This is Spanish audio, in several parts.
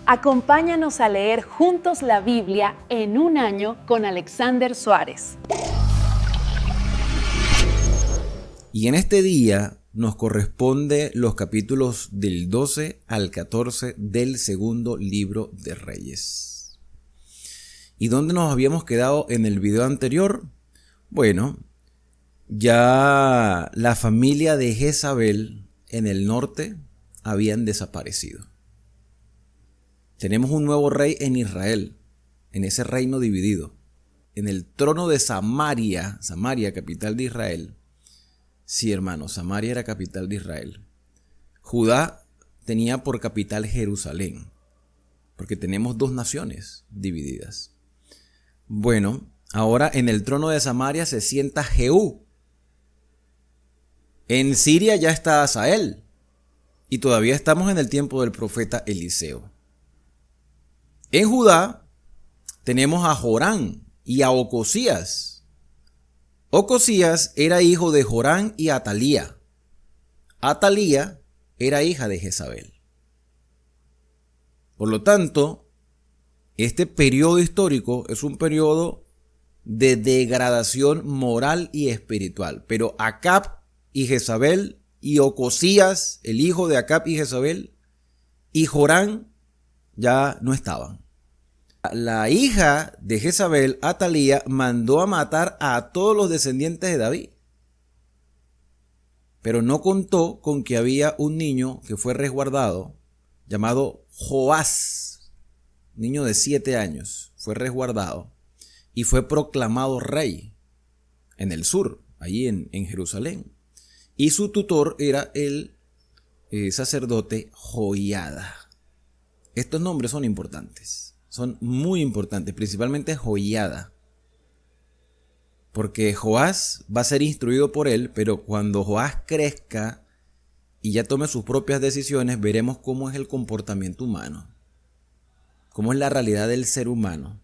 Acompáñanos a leer juntos la Biblia en un año con Alexander Suárez. Y en este día nos corresponde los capítulos del 12 al 14 del segundo libro de Reyes. ¿Y dónde nos habíamos quedado en el video anterior? Bueno, ya la familia de Jezabel en el norte habían desaparecido. Tenemos un nuevo rey en Israel, en ese reino dividido. En el trono de Samaria, capital de Israel. Sí, hermano, Samaria era capital de Israel. Judá tenía por capital Jerusalén, porque tenemos dos naciones divididas. Bueno, ahora en el trono de Samaria se sienta Jehú. En Siria ya está Hazael, y todavía estamos en el tiempo del profeta Eliseo. En Judá tenemos a Jorán y a Ocosías. Ocosías era hijo de Jorán y Atalía. Atalía era hija de Jezabel. Por lo tanto, este periodo histórico es un periodo de degradación moral y espiritual. Pero Acab y Jezabel y Ocosías, el hijo de Acab y Jezabel, y Jorán ya no estaban. La hija de Jezabel, Atalía, mandó a matar a todos los descendientes de David. Pero no contó con que había un niño que fue resguardado, llamado Joás, niño de 7 años, fue resguardado y fue proclamado rey en el sur, allí en Jerusalén. Y su tutor era el sacerdote Joiada. Estos nombres son importantes. Son muy importantes, principalmente Joiada. Porque Joás va a ser instruido por él, pero cuando Joás crezca y ya tome sus propias decisiones, veremos cómo es el comportamiento humano. Cómo es la realidad del ser humano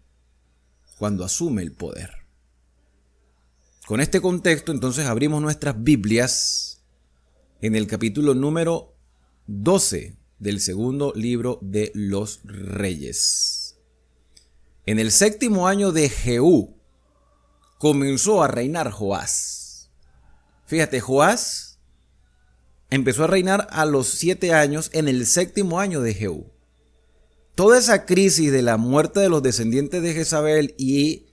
cuando asume el poder. Con este contexto, entonces abrimos nuestras Biblias en el capítulo número 12 del segundo libro de los Reyes. En el 7º año de Jehú comenzó a reinar Joás. Fíjate, Joás empezó a reinar a los 7 años en el 7º año de Jehú. Toda esa crisis de la muerte de los descendientes de Jezabel y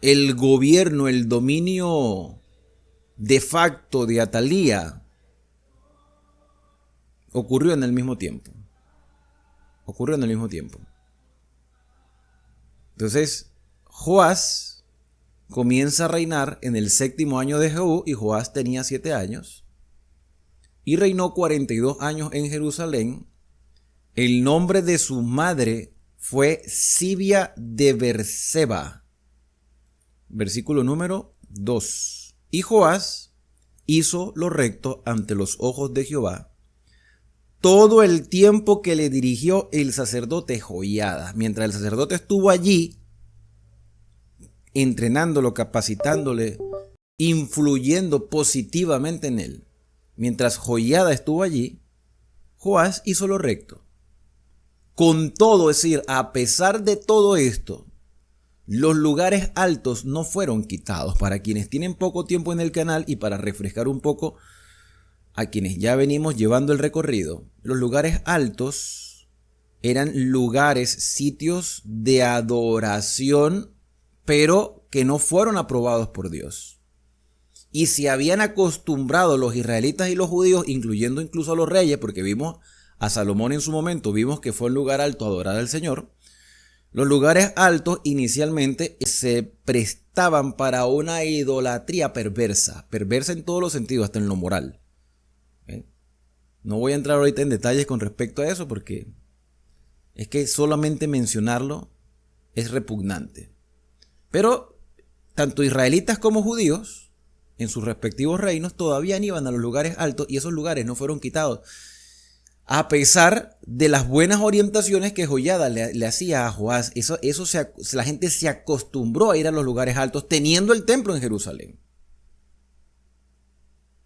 el gobierno, el dominio de facto de Atalía ocurrió en el mismo tiempo. Entonces, Joás comienza a reinar en el 7º año de Jehú y Joás tenía 7 años y reinó 42 años en Jerusalén. El nombre de su madre fue Sibia de Berseba. Versículo número 2. Y Joás hizo lo recto ante los ojos de Jehová todo el tiempo que le dirigió el sacerdote Joiada. Mientras el sacerdote estuvo allí, entrenándolo, capacitándole, influyendo positivamente en él. Mientras Joiada estuvo allí, Joás hizo lo recto. Con todo, es decir, a pesar de todo esto, los lugares altos no fueron quitados. Para quienes tienen poco tiempo en el canal y para refrescar un poco a quienes ya venimos llevando el recorrido, los lugares altos eran lugares, sitios de adoración, pero que no fueron aprobados por Dios. Y se habían acostumbrado los israelitas y los judíos, incluyendo incluso a los reyes, porque vimos a Salomón en su momento, vimos que fue un lugar alto a adorar al Señor. Los lugares altos inicialmente se prestaban para una idolatría perversa en todos los sentidos, hasta en lo moral. No voy a entrar ahorita en detalles con respecto a eso porque es que solamente mencionarlo es repugnante. Pero tanto israelitas como judíos en sus respectivos reinos todavía iban a los lugares altos y esos lugares no fueron quitados. A pesar de las buenas orientaciones que Joiada le hacía a Joás, la gente se acostumbró a ir a los lugares altos teniendo el templo en Jerusalén.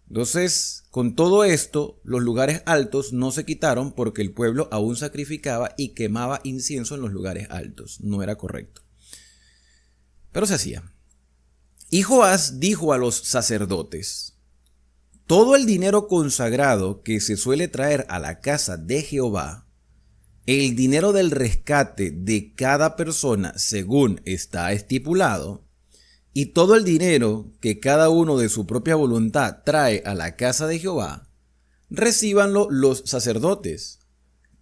Entonces, con todo esto, los lugares altos no se quitaron porque el pueblo aún sacrificaba y quemaba incienso en los lugares altos. No era correcto. Pero se hacía. Y Joás dijo a los sacerdotes: todo el dinero consagrado que se suele traer a la casa de Jehová, el dinero del rescate de cada persona según está estipulado, y todo el dinero que cada uno de su propia voluntad trae a la casa de Jehová, recíbanlo los sacerdotes,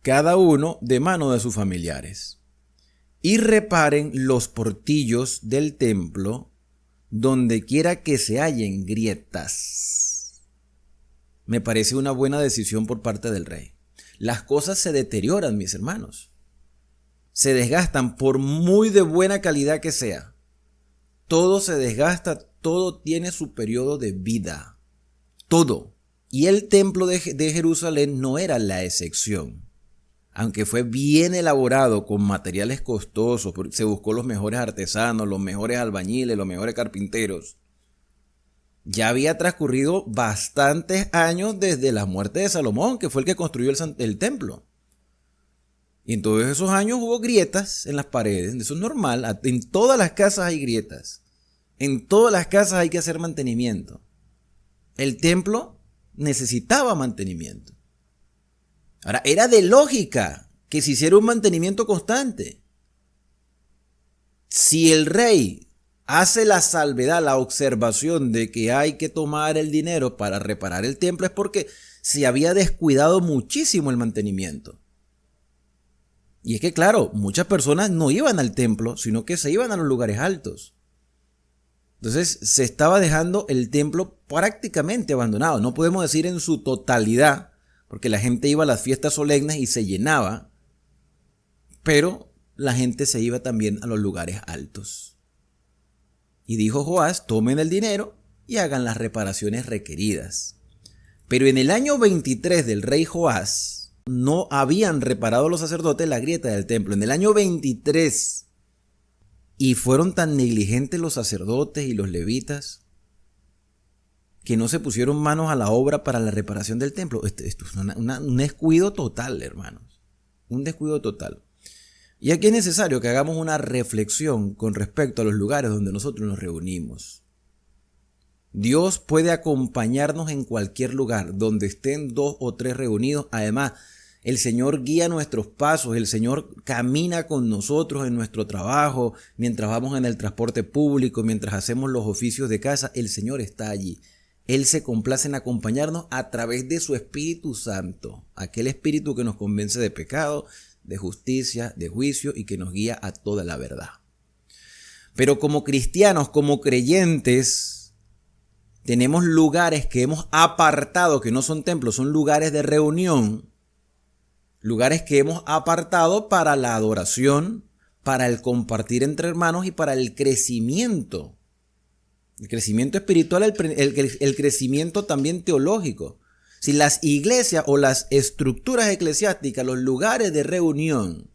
cada uno de mano de sus familiares, y reparen los portillos del templo donde quiera que se hallen grietas. Me parece una buena decisión por parte del rey. Las cosas se deterioran, mis hermanos. Se desgastan por muy de buena calidad que sea. Todo se desgasta, todo tiene su periodo de vida. Todo. Y el templo de Jerusalén no era la excepción. Aunque fue bien elaborado con materiales costosos, se buscó los mejores artesanos, los mejores albañiles, los mejores carpinteros. Ya había transcurrido bastantes años desde la muerte de Salomón, que fue el que construyó el templo. Y en todos esos años hubo grietas en las paredes. Eso es normal. En todas las casas hay grietas. En todas las casas hay que hacer mantenimiento. El templo necesitaba mantenimiento. Ahora, era de lógica que se hiciera un mantenimiento constante. Si el rey hace la salvedad, la observación de que hay que tomar el dinero para reparar el templo, es porque se había descuidado muchísimo el mantenimiento. Y es que, claro, muchas personas no iban al templo, sino que se iban a los lugares altos. Entonces, se estaba dejando el templo prácticamente abandonado. No podemos decir en su totalidad, porque la gente iba a las fiestas solemnes y se llenaba, pero la gente se iba también a los lugares altos. Y dijo Joás: tomen el dinero y hagan las reparaciones requeridas. Pero en el año 23 del rey Joás, no habían reparado los sacerdotes la grieta del templo. En el año 23. Y fueron tan negligentes los sacerdotes y los levitas que no se pusieron manos a la obra para la reparación del templo. Esto es un descuido total, hermanos. Un descuido total. Y aquí es necesario que hagamos una reflexión con respecto a los lugares donde nosotros nos reunimos. Dios puede acompañarnos en cualquier lugar donde estén 2 o 3 reunidos. Además, el Señor guía nuestros pasos, el Señor camina con nosotros en nuestro trabajo, mientras vamos en el transporte público, mientras hacemos los oficios de casa, el Señor está allí. Él se complace en acompañarnos a través de su Espíritu Santo, aquel Espíritu que nos convence de pecado, de justicia, de juicio y que nos guía a toda la verdad. Pero como cristianos, como creyentes, tenemos lugares que hemos apartado, que no son templos, son lugares de reunión. Lugares que hemos apartado para la adoración, para el compartir entre hermanos y para el crecimiento. El crecimiento espiritual, el crecimiento también teológico. Si las iglesias o las estructuras eclesiásticas, los lugares de reunión,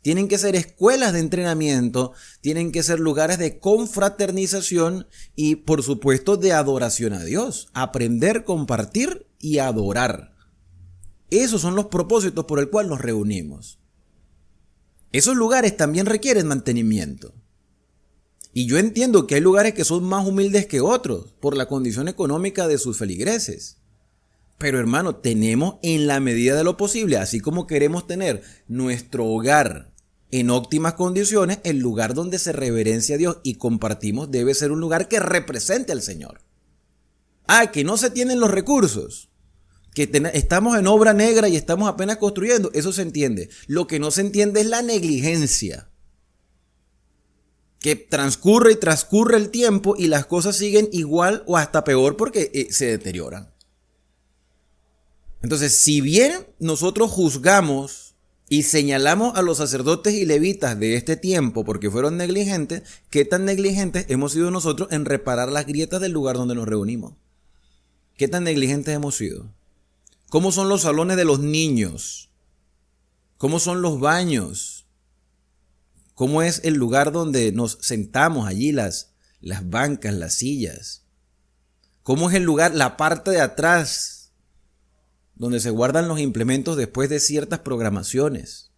tienen que ser escuelas de entrenamiento, tienen que ser lugares de confraternización y, por supuesto, de adoración a Dios. Aprender, compartir y adorar. Esos son los propósitos por el cual nos reunimos. Esos lugares también requieren mantenimiento. Y yo entiendo que hay lugares que son más humildes que otros por la condición económica de sus feligreses. Pero hermano, tenemos en la medida de lo posible, así como queremos tener nuestro hogar en óptimas condiciones, el lugar donde se reverencia a Dios y compartimos debe ser un lugar que represente al Señor. Que no se tienen los recursos, que estamos en obra negra y estamos apenas construyendo, eso se entiende. Lo que no se entiende es la negligencia. Que transcurre y transcurre el tiempo y las cosas siguen igual o hasta peor porque se deterioran. Entonces, si bien nosotros juzgamos y señalamos a los sacerdotes y levitas de este tiempo porque fueron negligentes, ¿qué tan negligentes hemos sido nosotros en reparar las grietas del lugar donde nos reunimos? ¿Qué tan negligentes hemos sido? ¿Cómo son los salones de los niños? ¿Cómo son los baños? ¿Cómo es el lugar donde nos sentamos allí, las bancas, las sillas? ¿Cómo es el lugar, la parte de atrás, donde se guardan los implementos después de ciertas programaciones?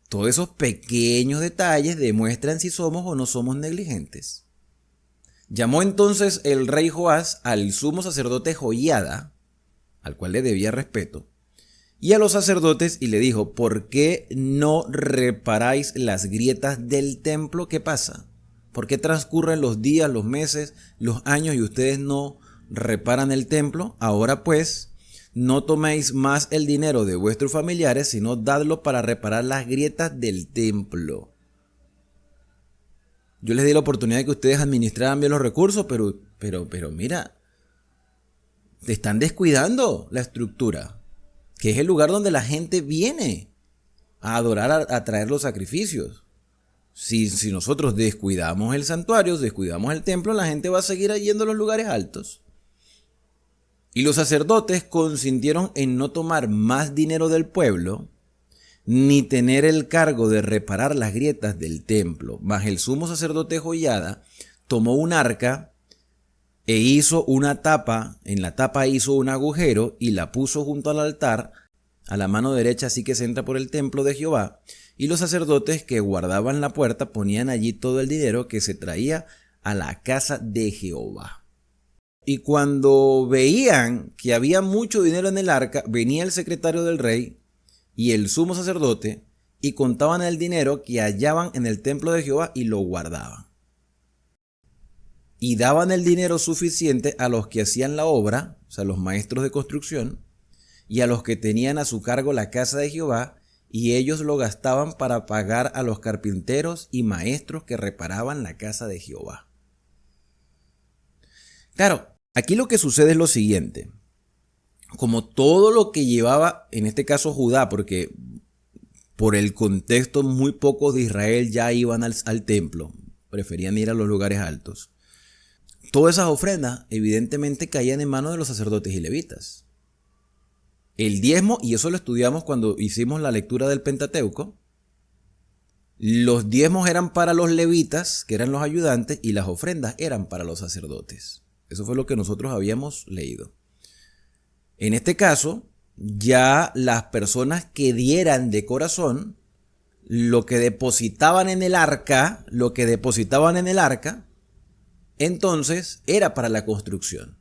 Todos esos pequeños detalles demuestran si somos o no somos negligentes. Llamó entonces el rey Joás al sumo sacerdote Joiada, al cual le debía respeto, y a los sacerdotes y le dijo: ¿por qué no reparáis las grietas del templo? ¿Qué pasa? ¿Por qué transcurren los días, los meses, los años y ustedes no reparan el templo? Ahora pues, no toméis más el dinero de vuestros familiares, sino dadlo para reparar las grietas del templo. Yo les di la oportunidad de que ustedes administraran bien los recursos, pero mira, te están descuidando la estructura, que es el lugar donde la gente viene a adorar, a traer los sacrificios. Si nosotros descuidamos el santuario, descuidamos el templo, la gente va a seguir yendo a los lugares altos. Y los sacerdotes consintieron en no tomar más dinero del pueblo, ni tener el cargo de reparar las grietas del templo. Mas el sumo sacerdote Joiada tomó un arca e hizo una tapa, en la tapa hizo un agujero y la puso junto al altar, a la mano derecha, así que se entra por el templo de Jehová, y los sacerdotes que guardaban la puerta ponían allí todo el dinero que se traía a la casa de Jehová. Y cuando veían que había mucho dinero en el arca, venía el secretario del rey y el sumo sacerdote y contaban el dinero que hallaban en el templo de Jehová y lo guardaban. Y daban el dinero suficiente a los que hacían la obra, o sea, los maestros de construcción, y a los que tenían a su cargo la casa de Jehová, y ellos lo gastaban para pagar a los carpinteros y maestros que reparaban la casa de Jehová. Claro, aquí lo que sucede es lo siguiente. Como todo lo que llevaba, en este caso Judá, porque por el contexto muy pocos de Israel ya iban al templo, preferían ir a los lugares altos. Todas esas ofrendas evidentemente caían en manos de los sacerdotes y levitas. El diezmo, y eso lo estudiamos cuando hicimos la lectura del Pentateuco, los diezmos eran para los levitas, que eran los ayudantes, y las ofrendas eran para los sacerdotes. Eso fue lo que nosotros habíamos leído. En este caso, ya las personas que dieran de corazón, lo que depositaban en el arca, entonces era para la construcción.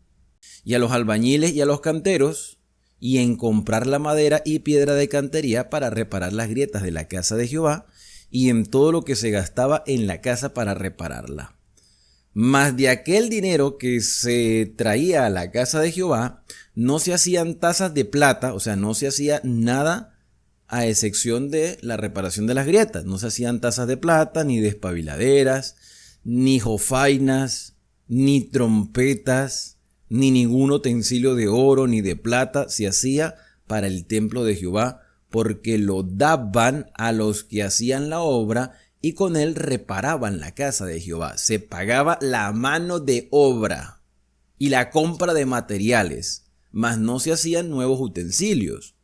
Y a los albañiles y a los canteros, y en comprar la madera y piedra de cantería para reparar las grietas de la casa de Jehová, y en todo lo que se gastaba en la casa para repararla. Mas de aquel dinero que se traía a la casa de Jehová, no se hacían tazas de plata, o sea, no se hacía nada a excepción de la reparación de las grietas. No se hacían tazas de plata, ni despabiladeras, ni jofainas, ni trompetas, ni ningún utensilio de oro ni de plata se hacía para el templo de Jehová, porque lo daban a los que hacían la obra y con él reparaban la casa de Jehová. Se pagaba la mano de obra y la compra de materiales, mas no se hacían nuevos utensilios.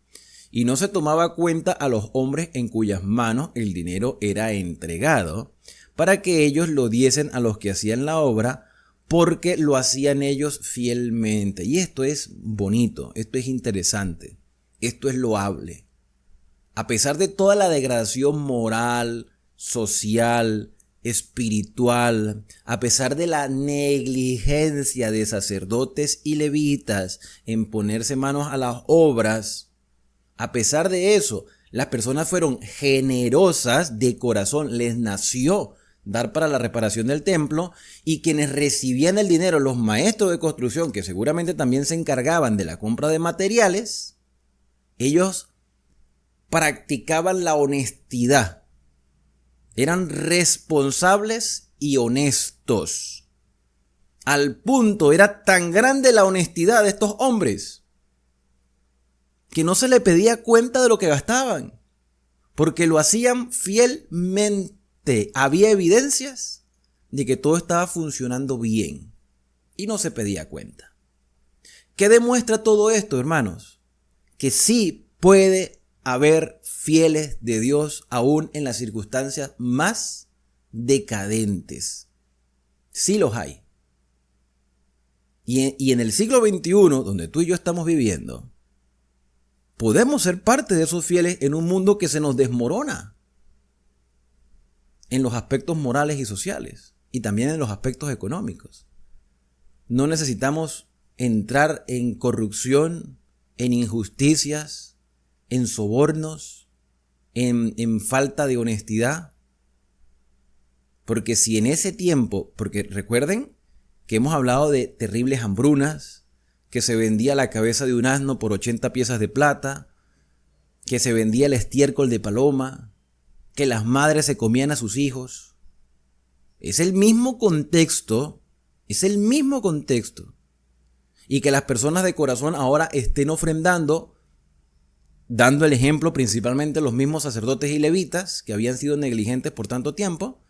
Y no se tomaba cuenta a los hombres en cuyas manos el dinero era entregado, para que ellos lo diesen a los que hacían la obra, porque lo hacían ellos fielmente. Y esto es bonito, esto es interesante, esto es loable. A pesar de toda la degradación moral, social, espiritual, a pesar de la negligencia de sacerdotes y levitas en ponerse manos a las obras, a pesar de eso, las personas fueron generosas de corazón, les nació dar para la reparación del templo, y quienes recibían el dinero, los maestros de construcción, que seguramente también se encargaban de la compra de materiales, ellos practicaban la honestidad, eran responsables y honestos. Al punto, era tan grande la honestidad de estos hombres que no se le pedía cuenta de lo que gastaban, porque lo hacían fielmente. Había evidencias de que todo estaba funcionando bien y no se pedía cuenta. ¿Qué demuestra todo esto, hermanos? Que sí puede haber fieles de Dios aún en las circunstancias más decadentes. Sí los hay. Y en el siglo XXI, donde tú y yo estamos viviendo, podemos ser parte de esos fieles en un mundo que se nos desmorona en los aspectos morales y sociales y también en los aspectos económicos. No necesitamos entrar en corrupción, en injusticias, en sobornos, en falta de honestidad. Porque si en ese tiempo, porque recuerden que hemos hablado de terribles hambrunas, que se vendía la cabeza de un asno por 80 piezas de plata, que se vendía el estiércol de paloma, que las madres se comían a sus hijos. Es el mismo contexto, y que las personas de corazón ahora estén ofrendando, dando el ejemplo principalmente los mismos sacerdotes y levitas que habían sido negligentes por tanto tiempo,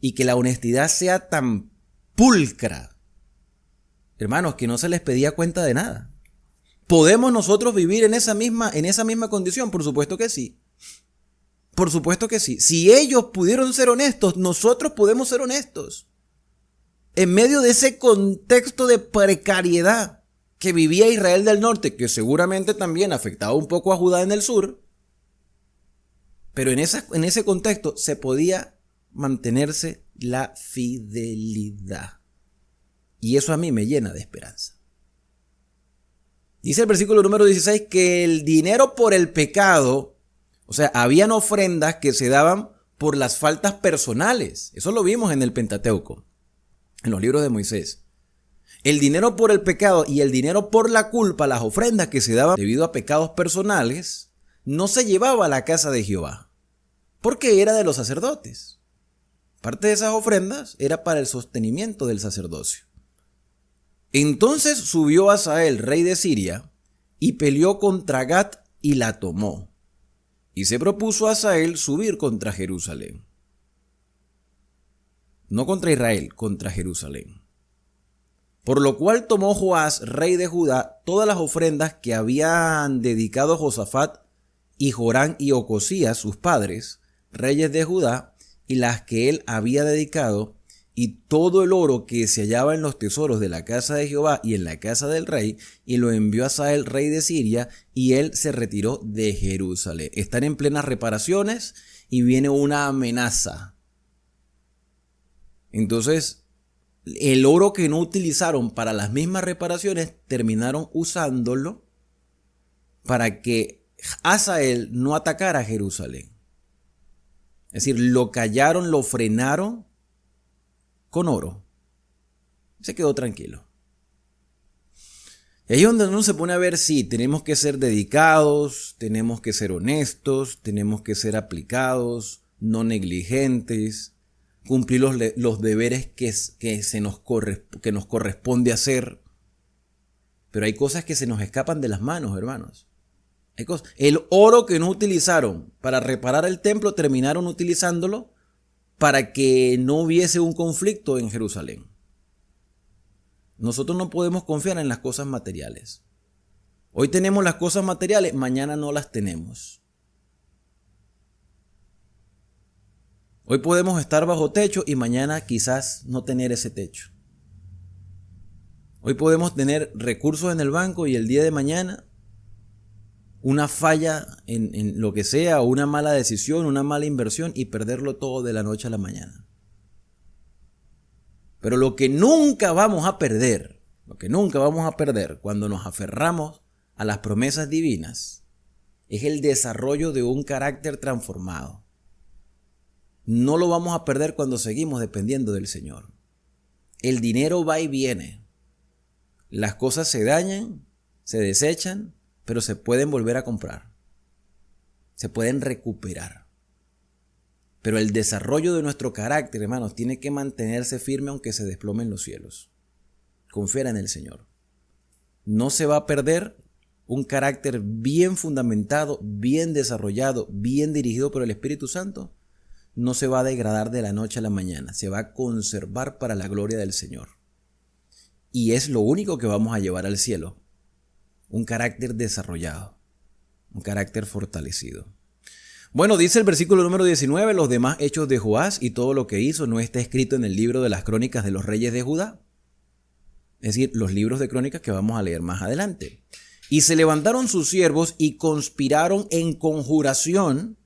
y que la honestidad sea tan pulcra, hermanos, que no se les pedía cuenta de nada. ¿Podemos nosotros vivir en esa misma condición? Por supuesto que sí. Por supuesto que sí. Si ellos pudieron ser honestos, nosotros podemos ser honestos. En medio de ese contexto de precariedad que vivía Israel del norte, que seguramente también afectaba un poco a Judá en el sur, pero en ese contexto se podía mantenerse la fidelidad. Y eso a mí me llena de esperanza. Dice el versículo número 16 que el dinero por el pecado, o sea, habían ofrendas que se daban por las faltas personales. Eso lo vimos en el Pentateuco, en los libros de Moisés. El dinero por el pecado y el dinero por la culpa, las ofrendas que se daban debido a pecados personales, no se llevaba a la casa de Jehová, porque era de los sacerdotes. Parte de esas ofrendas era para el sostenimiento del sacerdocio. Entonces subió Hazael, rey de Siria, y peleó contra Gat y la tomó. Y se propuso Hazael subir contra Jerusalén. No contra Israel, contra Jerusalén. Por lo cual tomó Joás, rey de Judá, todas las ofrendas que habían dedicado Josafat y Jorán y Ocosías, sus padres, reyes de Judá, y las que él había dedicado, y todo el oro que se hallaba en los tesoros de la casa de Jehová y en la casa del rey, y lo envió a Hazael, rey de Siria, y él se retiró de Jerusalén. Están en plenas reparaciones y viene una amenaza. Entonces, el oro que no utilizaron para las mismas reparaciones, terminaron usándolo para que Hazael no atacara a Jerusalén. Es decir, lo callaron, lo frenaron con oro. Se quedó tranquilo. Y ahí es donde uno se pone a ver si tenemos que ser dedicados, tenemos que ser honestos, tenemos que ser aplicados, no negligentes, cumplir los deberes que nos corresponde hacer. Pero hay cosas que se nos escapan de las manos, hermanos. El oro que no utilizaron para reparar el templo, terminaron utilizándolo para que no hubiese un conflicto en Jerusalén. Nosotros no podemos confiar en las cosas materiales. Hoy tenemos las cosas materiales, mañana no las tenemos. Hoy podemos estar bajo techo y mañana quizás no tener ese techo. Hoy podemos tener recursos en el banco y el día de mañana una falla en lo que sea, o una mala decisión, una mala inversión y perderlo todo de la noche a la mañana. Pero lo que nunca vamos a perder cuando nos aferramos a las promesas divinas es el desarrollo de un carácter transformado. No lo vamos a perder cuando seguimos dependiendo del Señor. El dinero va y viene. Las cosas se dañan, se desechan, pero se pueden volver a comprar. Se pueden recuperar. Pero el desarrollo de nuestro carácter, hermanos, tiene que mantenerse firme aunque se desplomen los cielos. Confiar en el Señor. No se va a perder un carácter bien fundamentado, bien desarrollado, bien dirigido por el Espíritu Santo. No se va a degradar de la noche a la mañana. Se va a conservar para la gloria del Señor. Y es lo único que vamos a llevar al cielo. Un carácter desarrollado, un carácter fortalecido. Bueno, dice el versículo número 19, los demás hechos de Joás y todo lo que hizo no está escrito en el libro de las crónicas de los reyes de Judá. Es decir, los libros de crónicas que vamos a leer más adelante. Y se levantaron sus siervos y conspiraron en conjuración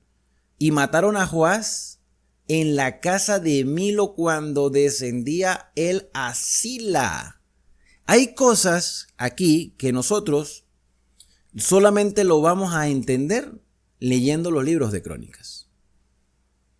y mataron a Joás en la casa de Milo cuando descendía él a Sila. Hay cosas aquí que nosotros solamente lo vamos a entender leyendo los libros de crónicas.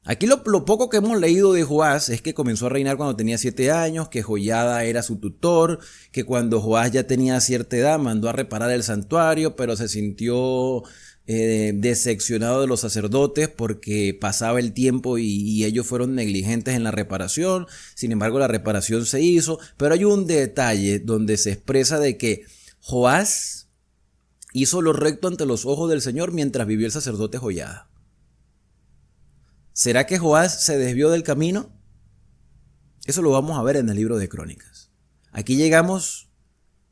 Aquí lo poco que hemos leído de Joás es que comenzó a reinar cuando tenía 7 años, que Joiada era su tutor, que cuando Joás ya tenía cierta edad mandó a reparar el santuario, pero se sintió decepcionado de los sacerdotes porque pasaba el tiempo y ellos fueron negligentes en la reparación. Sin embargo, la reparación se hizo, pero hay un detalle donde se expresa de que Joás hizo lo recto ante los ojos del Señor mientras vivió el sacerdote Joiada. ¿Será que Joás se desvió del camino? Eso lo vamos a ver en el libro de Crónicas. Aquí llegamos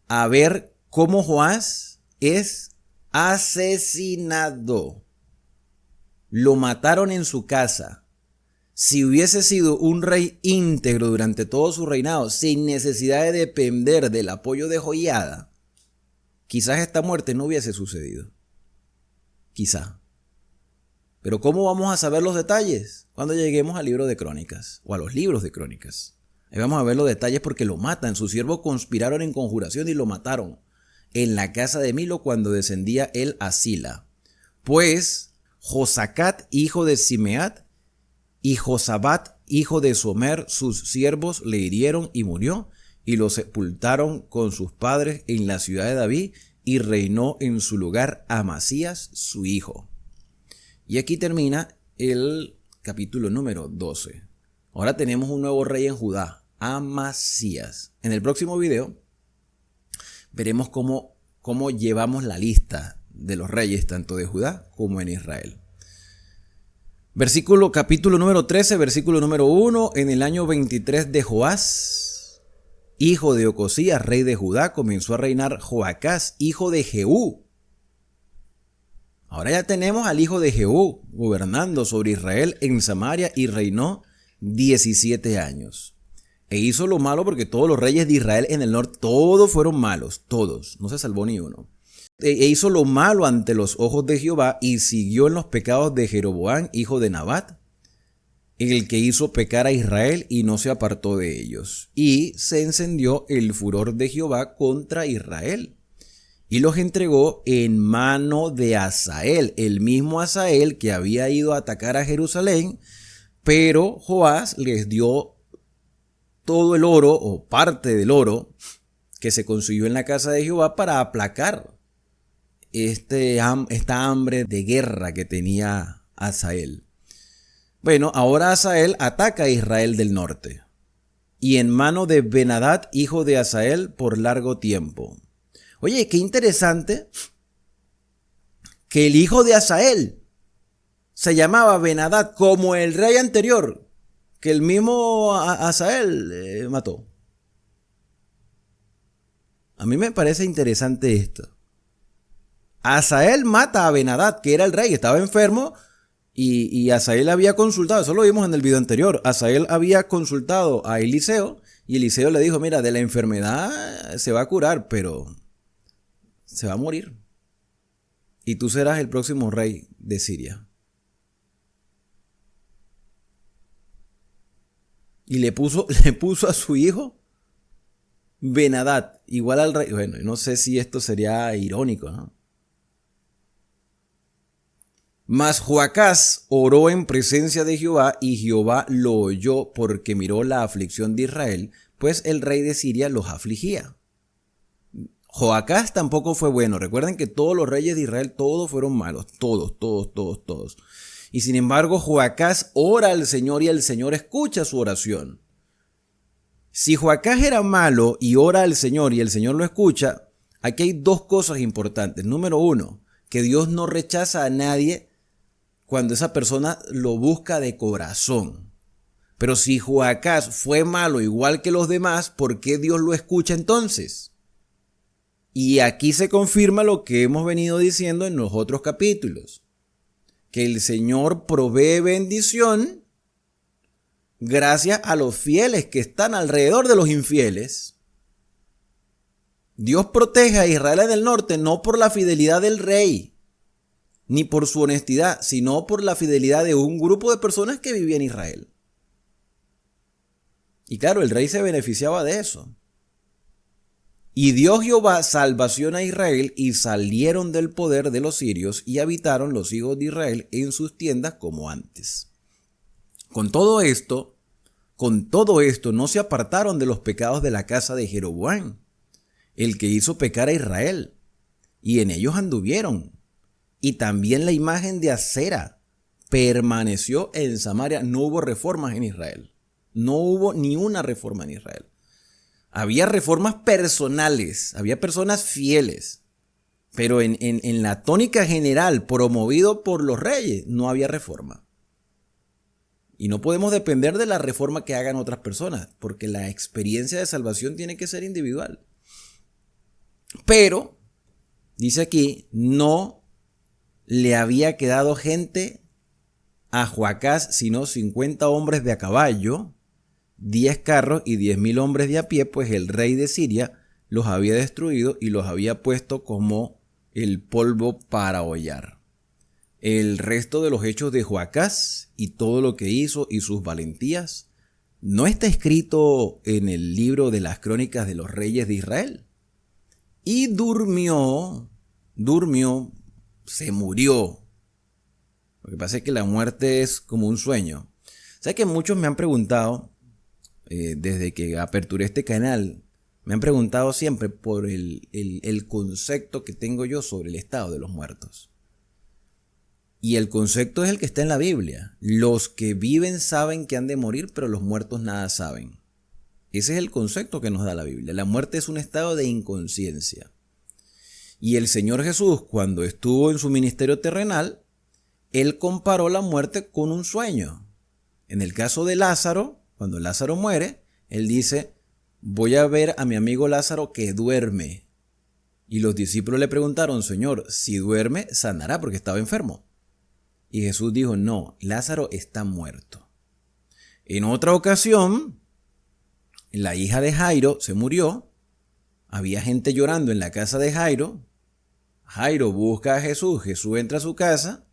a ver cómo Joás es asesinado. Lo mataron en su casa. Si hubiese sido un rey íntegro durante todo su reinado, sin necesidad de depender del apoyo de Joiada, quizás esta muerte no hubiese sucedido. Quizá. Pero ¿cómo vamos a saber los detalles? Cuando lleguemos al libro de Crónicas o a los libros de Crónicas. Ahí vamos a ver los detalles porque lo matan. Sus siervos conspiraron en conjuración y lo mataron en la casa de Milo cuando descendía él a Sila. Pues Josacat, hijo de Simeat, y Josabat, hijo de Somer, sus siervos le hirieron y murió, y lo sepultaron con sus padres en la ciudad de David, y reinó en su lugar Amasías, su hijo. Y aquí termina el capítulo número 12. Ahora tenemos un nuevo rey en Judá, Amasías. En el próximo video veremos cómo llevamos la lista de los reyes tanto de Judá como en Israel. Capítulo número 13, versículo número 1. En el año 23 de Joás, hijo de Ocosías, rey de Judá, comenzó a reinar Joacás, hijo de Jehú. Ahora ya tenemos al hijo de Jehú gobernando sobre Israel en Samaria y reinó 17 años. E hizo lo malo porque todos los reyes de Israel en el norte, todos fueron malos, todos, no se salvó ni uno. E hizo lo malo ante los ojos de Jehová y siguió en los pecados de Jeroboam, hijo de Nabat, el que hizo pecar a Israel y no se apartó de ellos. Y se encendió el furor de Jehová contra Israel. Y los entregó en mano de Hazael, el mismo Hazael que había ido a atacar a Jerusalén, pero Joás les dio todo el oro o parte del oro que se consiguió en la casa de Jehová para aplacar esta hambre de guerra que tenía Hazael. Bueno, ahora Hazael ataca a Israel del norte y en mano de Ben-Hadad, hijo de Hazael, por largo tiempo. Oye, qué interesante que el hijo de Hazael se llamaba Ben-Hadad como el rey anterior que el mismo Hazael mató. A mí me parece interesante esto. Hazael mata a Ben-Hadad, que era el rey, estaba enfermo y Hazael había consultado, eso lo vimos en el video anterior, Hazael había consultado a Eliseo y Eliseo le dijo, mira, de la enfermedad se va a curar, pero se va a morir. Y tú serás el próximo rey de Siria. Y le puso a su hijo Ben-Hadad, igual al rey. Bueno, no sé si esto sería irónico, ¿no? Mas Joacás oró en presencia de Jehová y Jehová lo oyó porque miró la aflicción de Israel, pues el rey de Siria los afligía. Joacás tampoco fue bueno. Recuerden que todos los reyes de Israel, todos fueron malos. Todos. Y sin embargo, Joacás ora al Señor y el Señor escucha su oración. Si Joacás era malo y ora al Señor y el Señor lo escucha, aquí hay dos cosas importantes. Número uno, que Dios no rechaza a nadie cuando esa persona lo busca de corazón. Pero si Joacás fue malo igual que los demás, ¿por qué Dios lo escucha entonces? Y aquí se confirma lo que hemos venido diciendo en los otros capítulos, que el Señor provee bendición gracias a los fieles que están alrededor de los infieles. Dios protege a Israel en el norte no por la fidelidad del rey, ni por su honestidad, sino por la fidelidad de un grupo de personas que vivían en Israel. Y claro, el rey se beneficiaba de eso. Y dio Jehová salvación a Israel, y salieron del poder de los sirios, y habitaron los hijos de Israel en sus tiendas como antes. Con todo esto no se apartaron de los pecados de la casa de Jeroboam, el que hizo pecar a Israel, y en ellos anduvieron. Y también la imagen de Acera permaneció en Samaria. No hubo reformas en Israel. No hubo ni una reforma en Israel. Había reformas personales, había personas fieles, pero en la tónica general, promovido por los reyes, no había reforma. Y no podemos depender de la reforma que hagan otras personas, porque la experiencia de salvación tiene que ser individual. Pero, dice aquí, no le había quedado gente a Joacás, sino 50 hombres de a caballo, 10 carros y 10,000 hombres de a pie, pues el rey de Siria los había destruido y los había puesto como el polvo para hollar. El resto de los hechos de Joacás y todo lo que hizo y sus valentías no está escrito en el libro de las crónicas de los reyes de Israel. Y durmió, se murió. Lo que pasa es que la muerte es como un sueño. ¿Sabes que muchos me han preguntado, desde que aperturé este canal, me han preguntado siempre por el concepto que tengo yo sobre el estado de los muertos? Y el concepto es el que está en la Biblia. Los que viven saben que han de morir, pero los muertos nada saben. Ese es el concepto que nos da la Biblia. La muerte es un estado de inconsciencia. Y el Señor Jesús, cuando estuvo en su ministerio terrenal, Él comparó la muerte con un sueño. En el caso de Lázaro, cuando Lázaro muere, Él dice: voy a ver a mi amigo Lázaro que duerme. Y los discípulos le preguntaron: Señor, si duerme, sanará, porque estaba enfermo. Y Jesús dijo: no, Lázaro está muerto. En otra ocasión, la hija de Jairo se murió. Había gente llorando en la casa de Jairo. Jairo busca a Jesús. Jesús entra a su casa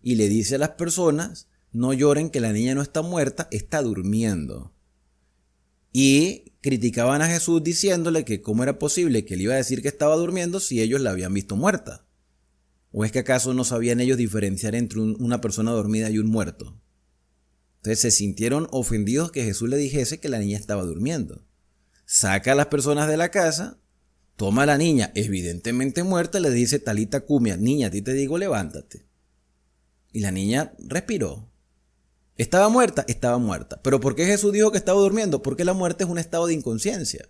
y le dice a las personas: no lloren, que la niña no está muerta, está durmiendo. Y criticaban a Jesús diciéndole que cómo era posible que él iba a decir que estaba durmiendo si ellos la habían visto muerta. ¿O es que acaso no sabían ellos diferenciar entre una persona dormida y un muerto? Entonces se sintieron ofendidos que Jesús le dijese que la niña estaba durmiendo. Saca a las personas de la casa, toma a la niña evidentemente muerta, le dice: talita cumia, niña, a ti te digo, levántate. Y la niña respiró. ¿Estaba muerta? Estaba muerta. ¿Pero por qué Jesús dijo que estaba durmiendo? Porque la muerte es un estado de inconsciencia.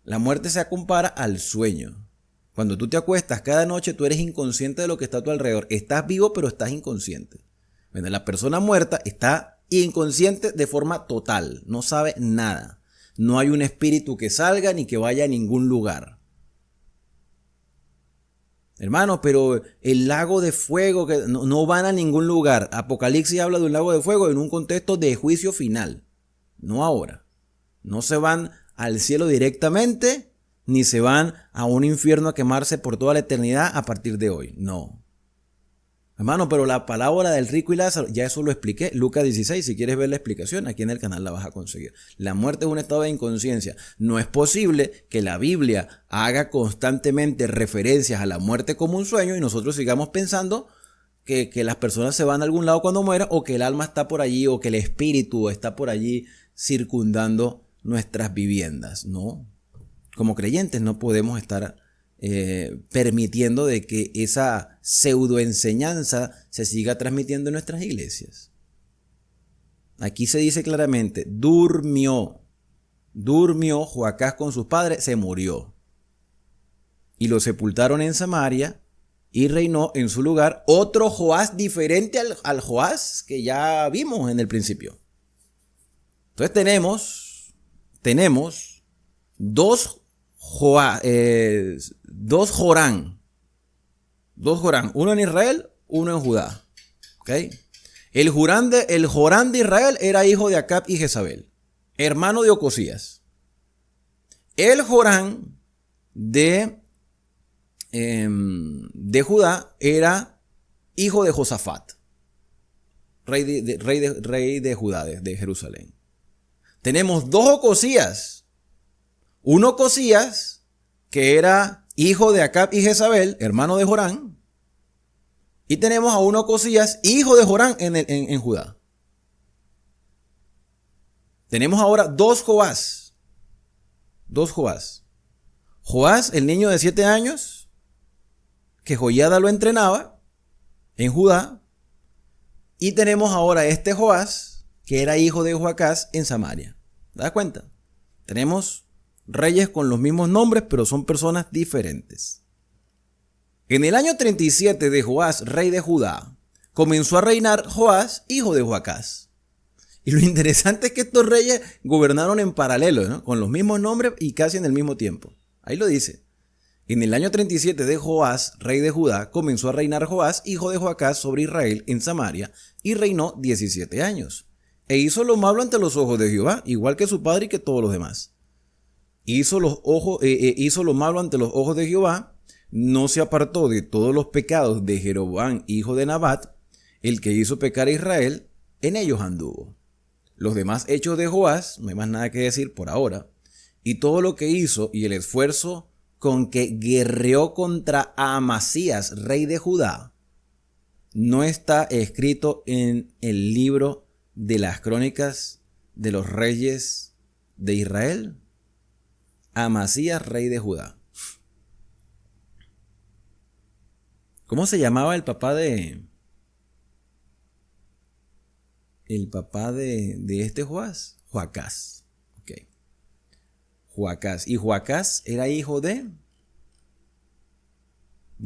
La muerte se compara al sueño. Cuando tú te acuestas cada noche, tú eres inconsciente de lo que está a tu alrededor. Estás vivo, pero estás inconsciente. Bueno, la persona muerta está inconsciente de forma total. No sabe nada. No hay un espíritu que salga ni que vaya a ningún lugar. Hermano, pero el lago de fuego, que no van a ningún lugar. Apocalipsis habla de un lago de fuego en un contexto de juicio final. No ahora. No se van al cielo directamente, ni se van a un infierno a quemarse por toda la eternidad a partir de hoy. No. Hermano, pero la parábola del rico y Lázaro, ya eso lo expliqué. Lucas 16, si quieres ver la explicación, aquí en el canal la vas a conseguir. La muerte es un estado de inconsciencia. No es posible que la Biblia haga constantemente referencias a la muerte como un sueño y nosotros sigamos pensando que las personas se van a algún lado cuando mueran, o que el alma está por allí, o que el espíritu está por allí circundando nuestras viviendas. No. Como creyentes no podemos estar permitiendo de que esa pseudoenseñanza se siga transmitiendo en nuestras iglesias. Aquí se dice claramente: durmió Joacás con sus padres, se murió. Y lo sepultaron en Samaria, y reinó en su lugar otro Joás diferente al Joás que ya vimos en el principio. Entonces tenemos dos Jorán, uno en Israel, uno en Judá. ¿Okay? El Jorán de Israel era hijo de Acab y Jezabel, hermano de Ocosías. El Jorán de Judá era hijo de Josafat, rey de Judá, de Jerusalén. Tenemos dos Ocosías. Un Ocosías que era hijo de Acab y Jezabel, hermano de Jorán. Y tenemos a un Ocosías, hijo de Jorán en Judá. Tenemos ahora dos Joás. Dos Joás. Joás, el niño de 7 años, que Joiada lo entrenaba en Judá. Y tenemos ahora este Joás, que era hijo de Joacás en Samaria. ¿Te das cuenta? Tenemos reyes con los mismos nombres, pero son personas diferentes. En el año 37 de Joás, rey de Judá, comenzó a reinar Joás, hijo de Joacás. Y lo interesante es que estos reyes gobernaron en paralelo, ¿no? Con los mismos nombres y casi en el mismo tiempo. Ahí lo dice. En el año 37 de Joás, rey de Judá, comenzó a reinar Joás, hijo de Joacás, sobre Israel en Samaria, y reinó 17 años. E hizo lo malo ante los ojos de Jehová, igual que su padre y que todos los demás. Hizo lo malo ante los ojos de Jehová, no se apartó de todos los pecados de Jeroboam, hijo de Nabat, el que hizo pecar a Israel, en ellos anduvo. Los demás hechos de Joás, no hay más nada que decir por ahora, y todo lo que hizo y el esfuerzo con que guerreó contra Amasías, rey de Judá, no está escrito en el libro de las crónicas de los reyes de Israel. Amasías, rey de Judá. ¿Cómo se llamaba el papá de este Joás? Joacás. Ok. Joacás. Y Joacás era hijo de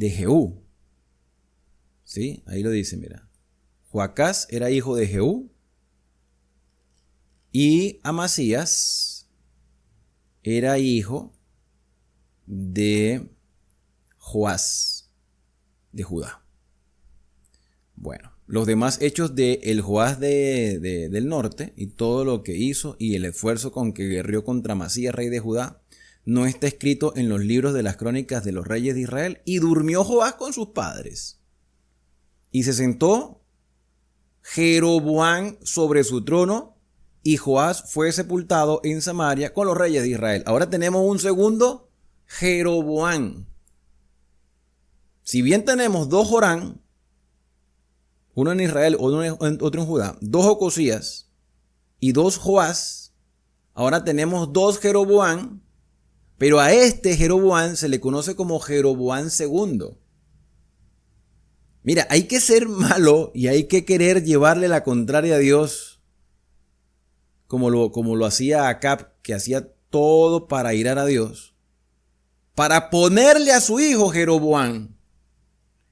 Jehú. ¿Sí? Ahí lo dice, mira. Joacás era hijo de Jehú. Y Amasías era hijo de Joás, de Judá. Bueno, los demás hechos de el Joás del norte y todo lo que hizo y el esfuerzo con que guerreó contra Amasías, rey de Judá, no está escrito en los libros de las crónicas de los reyes de Israel. Y durmió Joás con sus padres. Y se sentó Jeroboam sobre su trono, y Joás fue sepultado en Samaria con los reyes de Israel. Ahora tenemos un segundo Jeroboam. Si bien tenemos dos Jorán, uno en Israel, otro en Judá, dos Ocosías y dos Joás, ahora tenemos dos Jeroboam, pero a este Jeroboam se le conoce como Jeroboam II. Mira, hay que ser malo y hay que querer llevarle la contraria a Dios, como lo hacía Acab, que hacía todo para irar a Dios, para ponerle a su hijo Jeroboam.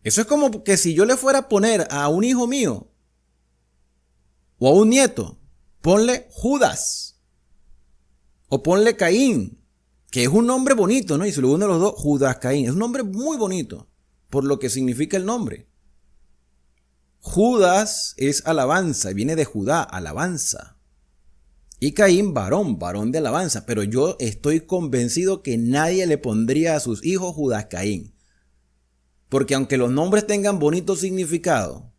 Eso es como que si yo le fuera a poner a un hijo mío o a un nieto, ponle Judas o ponle Caín, que es un nombre bonito, ¿no? Y se lo unen los dos, Judas, Caín, es un nombre muy bonito por lo que significa el nombre. Judas es alabanza, viene de Judá, alabanza. Y Caín, varón de alabanza. Pero yo estoy convencido que nadie le pondría a sus hijos Judas Caín. Porque aunque los nombres tengan bonito significado,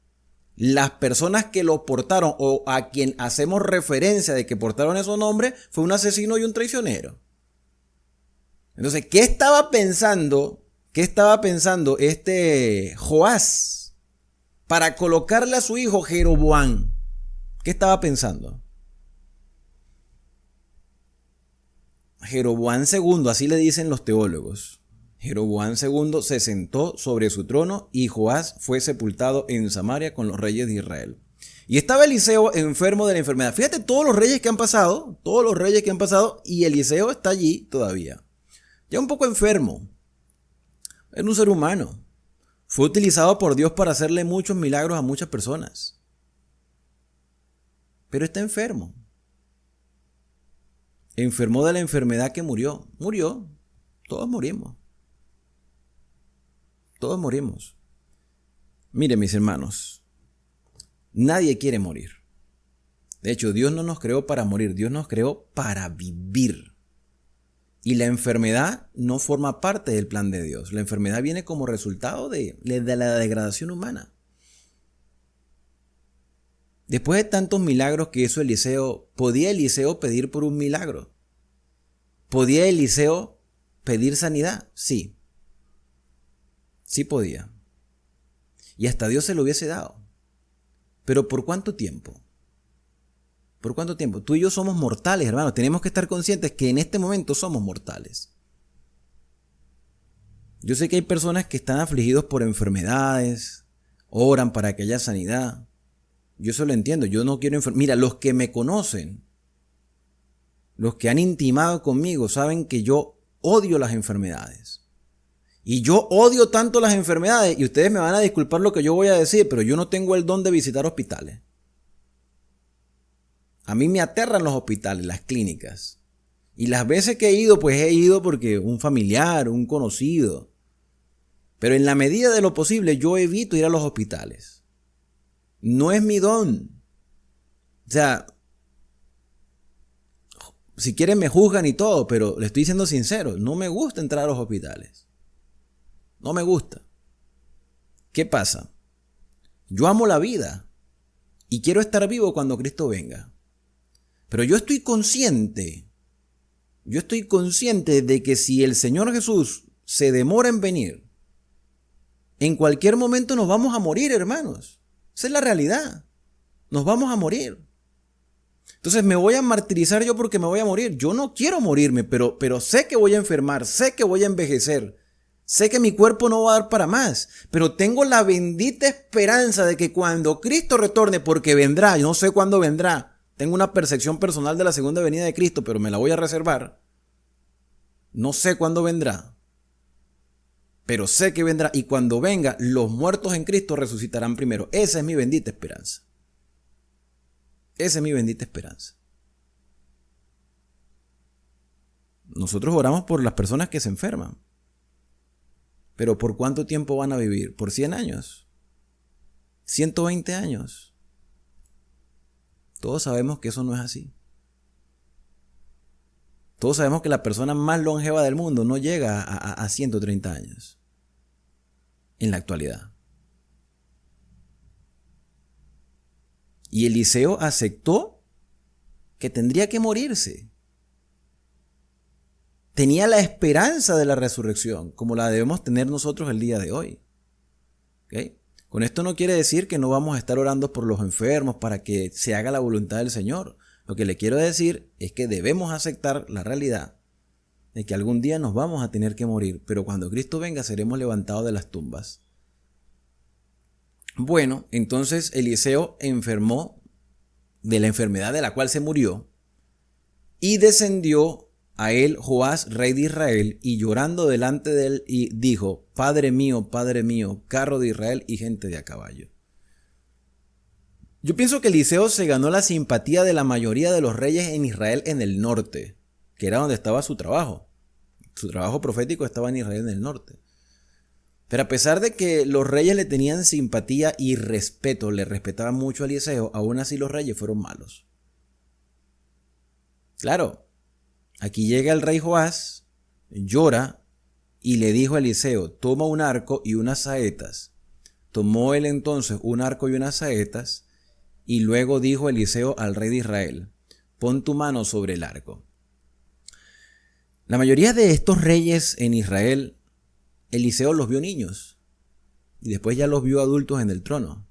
las personas que los portaron o a quien hacemos referencia de que portaron esos nombres fue un asesino y un traicionero. Entonces, ¿qué estaba pensando este Joás para colocarle a su hijo Jeroboam? ¿Qué estaba pensando? Jeroboam II, así le dicen los teólogos. Jeroboam II se sentó sobre su trono y Joás fue sepultado en Samaria con los reyes de Israel. Y estaba Eliseo enfermo de la enfermedad. Fíjate todos los reyes que han pasado, y Eliseo está allí todavía. Ya un poco enfermo. Era un ser humano. Fue utilizado por Dios para hacerle muchos milagros a muchas personas. Pero está enfermo. Enfermó de la enfermedad que murió. Murió. Todos morimos. Todos morimos. Miren, mis hermanos, nadie quiere morir. De hecho, Dios no nos creó para morir, Dios nos creó para vivir. Y la enfermedad no forma parte del plan de Dios. La enfermedad viene como resultado de la degradación humana. Después de tantos milagros que hizo Eliseo, ¿podía Eliseo pedir por un milagro? ¿Podía Eliseo pedir sanidad? Sí. Sí podía. Y hasta Dios se lo hubiese dado. Pero ¿por cuánto tiempo? ¿Por cuánto tiempo? Tú y yo somos mortales, hermanos. Tenemos que estar conscientes que en este momento somos mortales. Yo sé que hay personas que están afligidos por enfermedades, oran para que haya sanidad. Yo eso lo entiendo. Yo no quiero Mira, los que me conocen, los que han intimado conmigo, saben que yo odio las enfermedades. Y yo odio tanto las enfermedades, y ustedes me van a disculpar lo que yo voy a decir, pero yo no tengo el don de visitar hospitales. A mí me aterran los hospitales, las clínicas. Y las veces que he ido, pues he ido porque un familiar, un conocido. Pero en la medida de lo posible yo evito ir a los hospitales. No es mi don. O sea, si quieren me juzgan y todo, pero le estoy siendo sincero, no me gusta entrar a los hospitales. No me gusta. ¿Qué pasa? Yo amo la vida y quiero estar vivo cuando Cristo venga. Pero yo estoy consciente de que si el Señor Jesús se demora en venir, en cualquier momento nos vamos a morir, hermanos. Esa es la realidad. Nos vamos a morir. Entonces, ¿me voy a martirizar yo porque me voy a morir? Yo no quiero morirme, pero sé que voy a enfermar, sé que voy a envejecer, sé que mi cuerpo no va a dar para más, pero tengo la bendita esperanza de que cuando Cristo retorne, porque vendrá, yo no sé cuándo vendrá, tengo una percepción personal de la segunda venida de Cristo, pero me la voy a reservar. No sé cuándo vendrá, pero sé que vendrá, y cuando venga, los muertos en Cristo resucitarán primero. Esa es mi bendita esperanza. Esa es mi bendita esperanza. Nosotros oramos por las personas que se enferman. Pero ¿por cuánto tiempo van a vivir? ¿Por 100 años? ¿120 años? Todos sabemos que eso no es así. Todos sabemos que la persona más longeva del mundo no llega a 130 años en la actualidad. Y Eliseo aceptó que tendría que morirse. Tenía la esperanza de la resurrección, como la debemos tener nosotros el día de hoy. ¿Okay? Con esto no quiere decir que no vamos a estar orando por los enfermos para que se haga la voluntad del Señor. Lo que le quiero decir es que debemos aceptar la realidad de que algún día nos vamos a tener que morir, pero cuando Cristo venga seremos levantados de las tumbas. Bueno, entonces Eliseo enfermó de la enfermedad de la cual se murió y descendió a él Joás, rey de Israel, y llorando delante de él y dijo: Padre mío, carro de Israel y gente de a caballo. Yo pienso que Eliseo se ganó la simpatía de la mayoría de los reyes en Israel en el norte, que era donde estaba su trabajo. Su trabajo profético estaba en Israel en el norte. Pero a pesar de que los reyes le tenían simpatía y respeto, le respetaban mucho a Eliseo, aún así los reyes fueron malos. Claro, aquí llega el rey Joás, llora y le dijo a Eliseo: toma un arco y unas saetas. Tomó él entonces un arco y unas saetas, y luego dijo Eliseo al rey de Israel: pon tu mano sobre el arco. La mayoría de estos reyes en Israel, Eliseo los vio niños y después ya los vio adultos en el trono.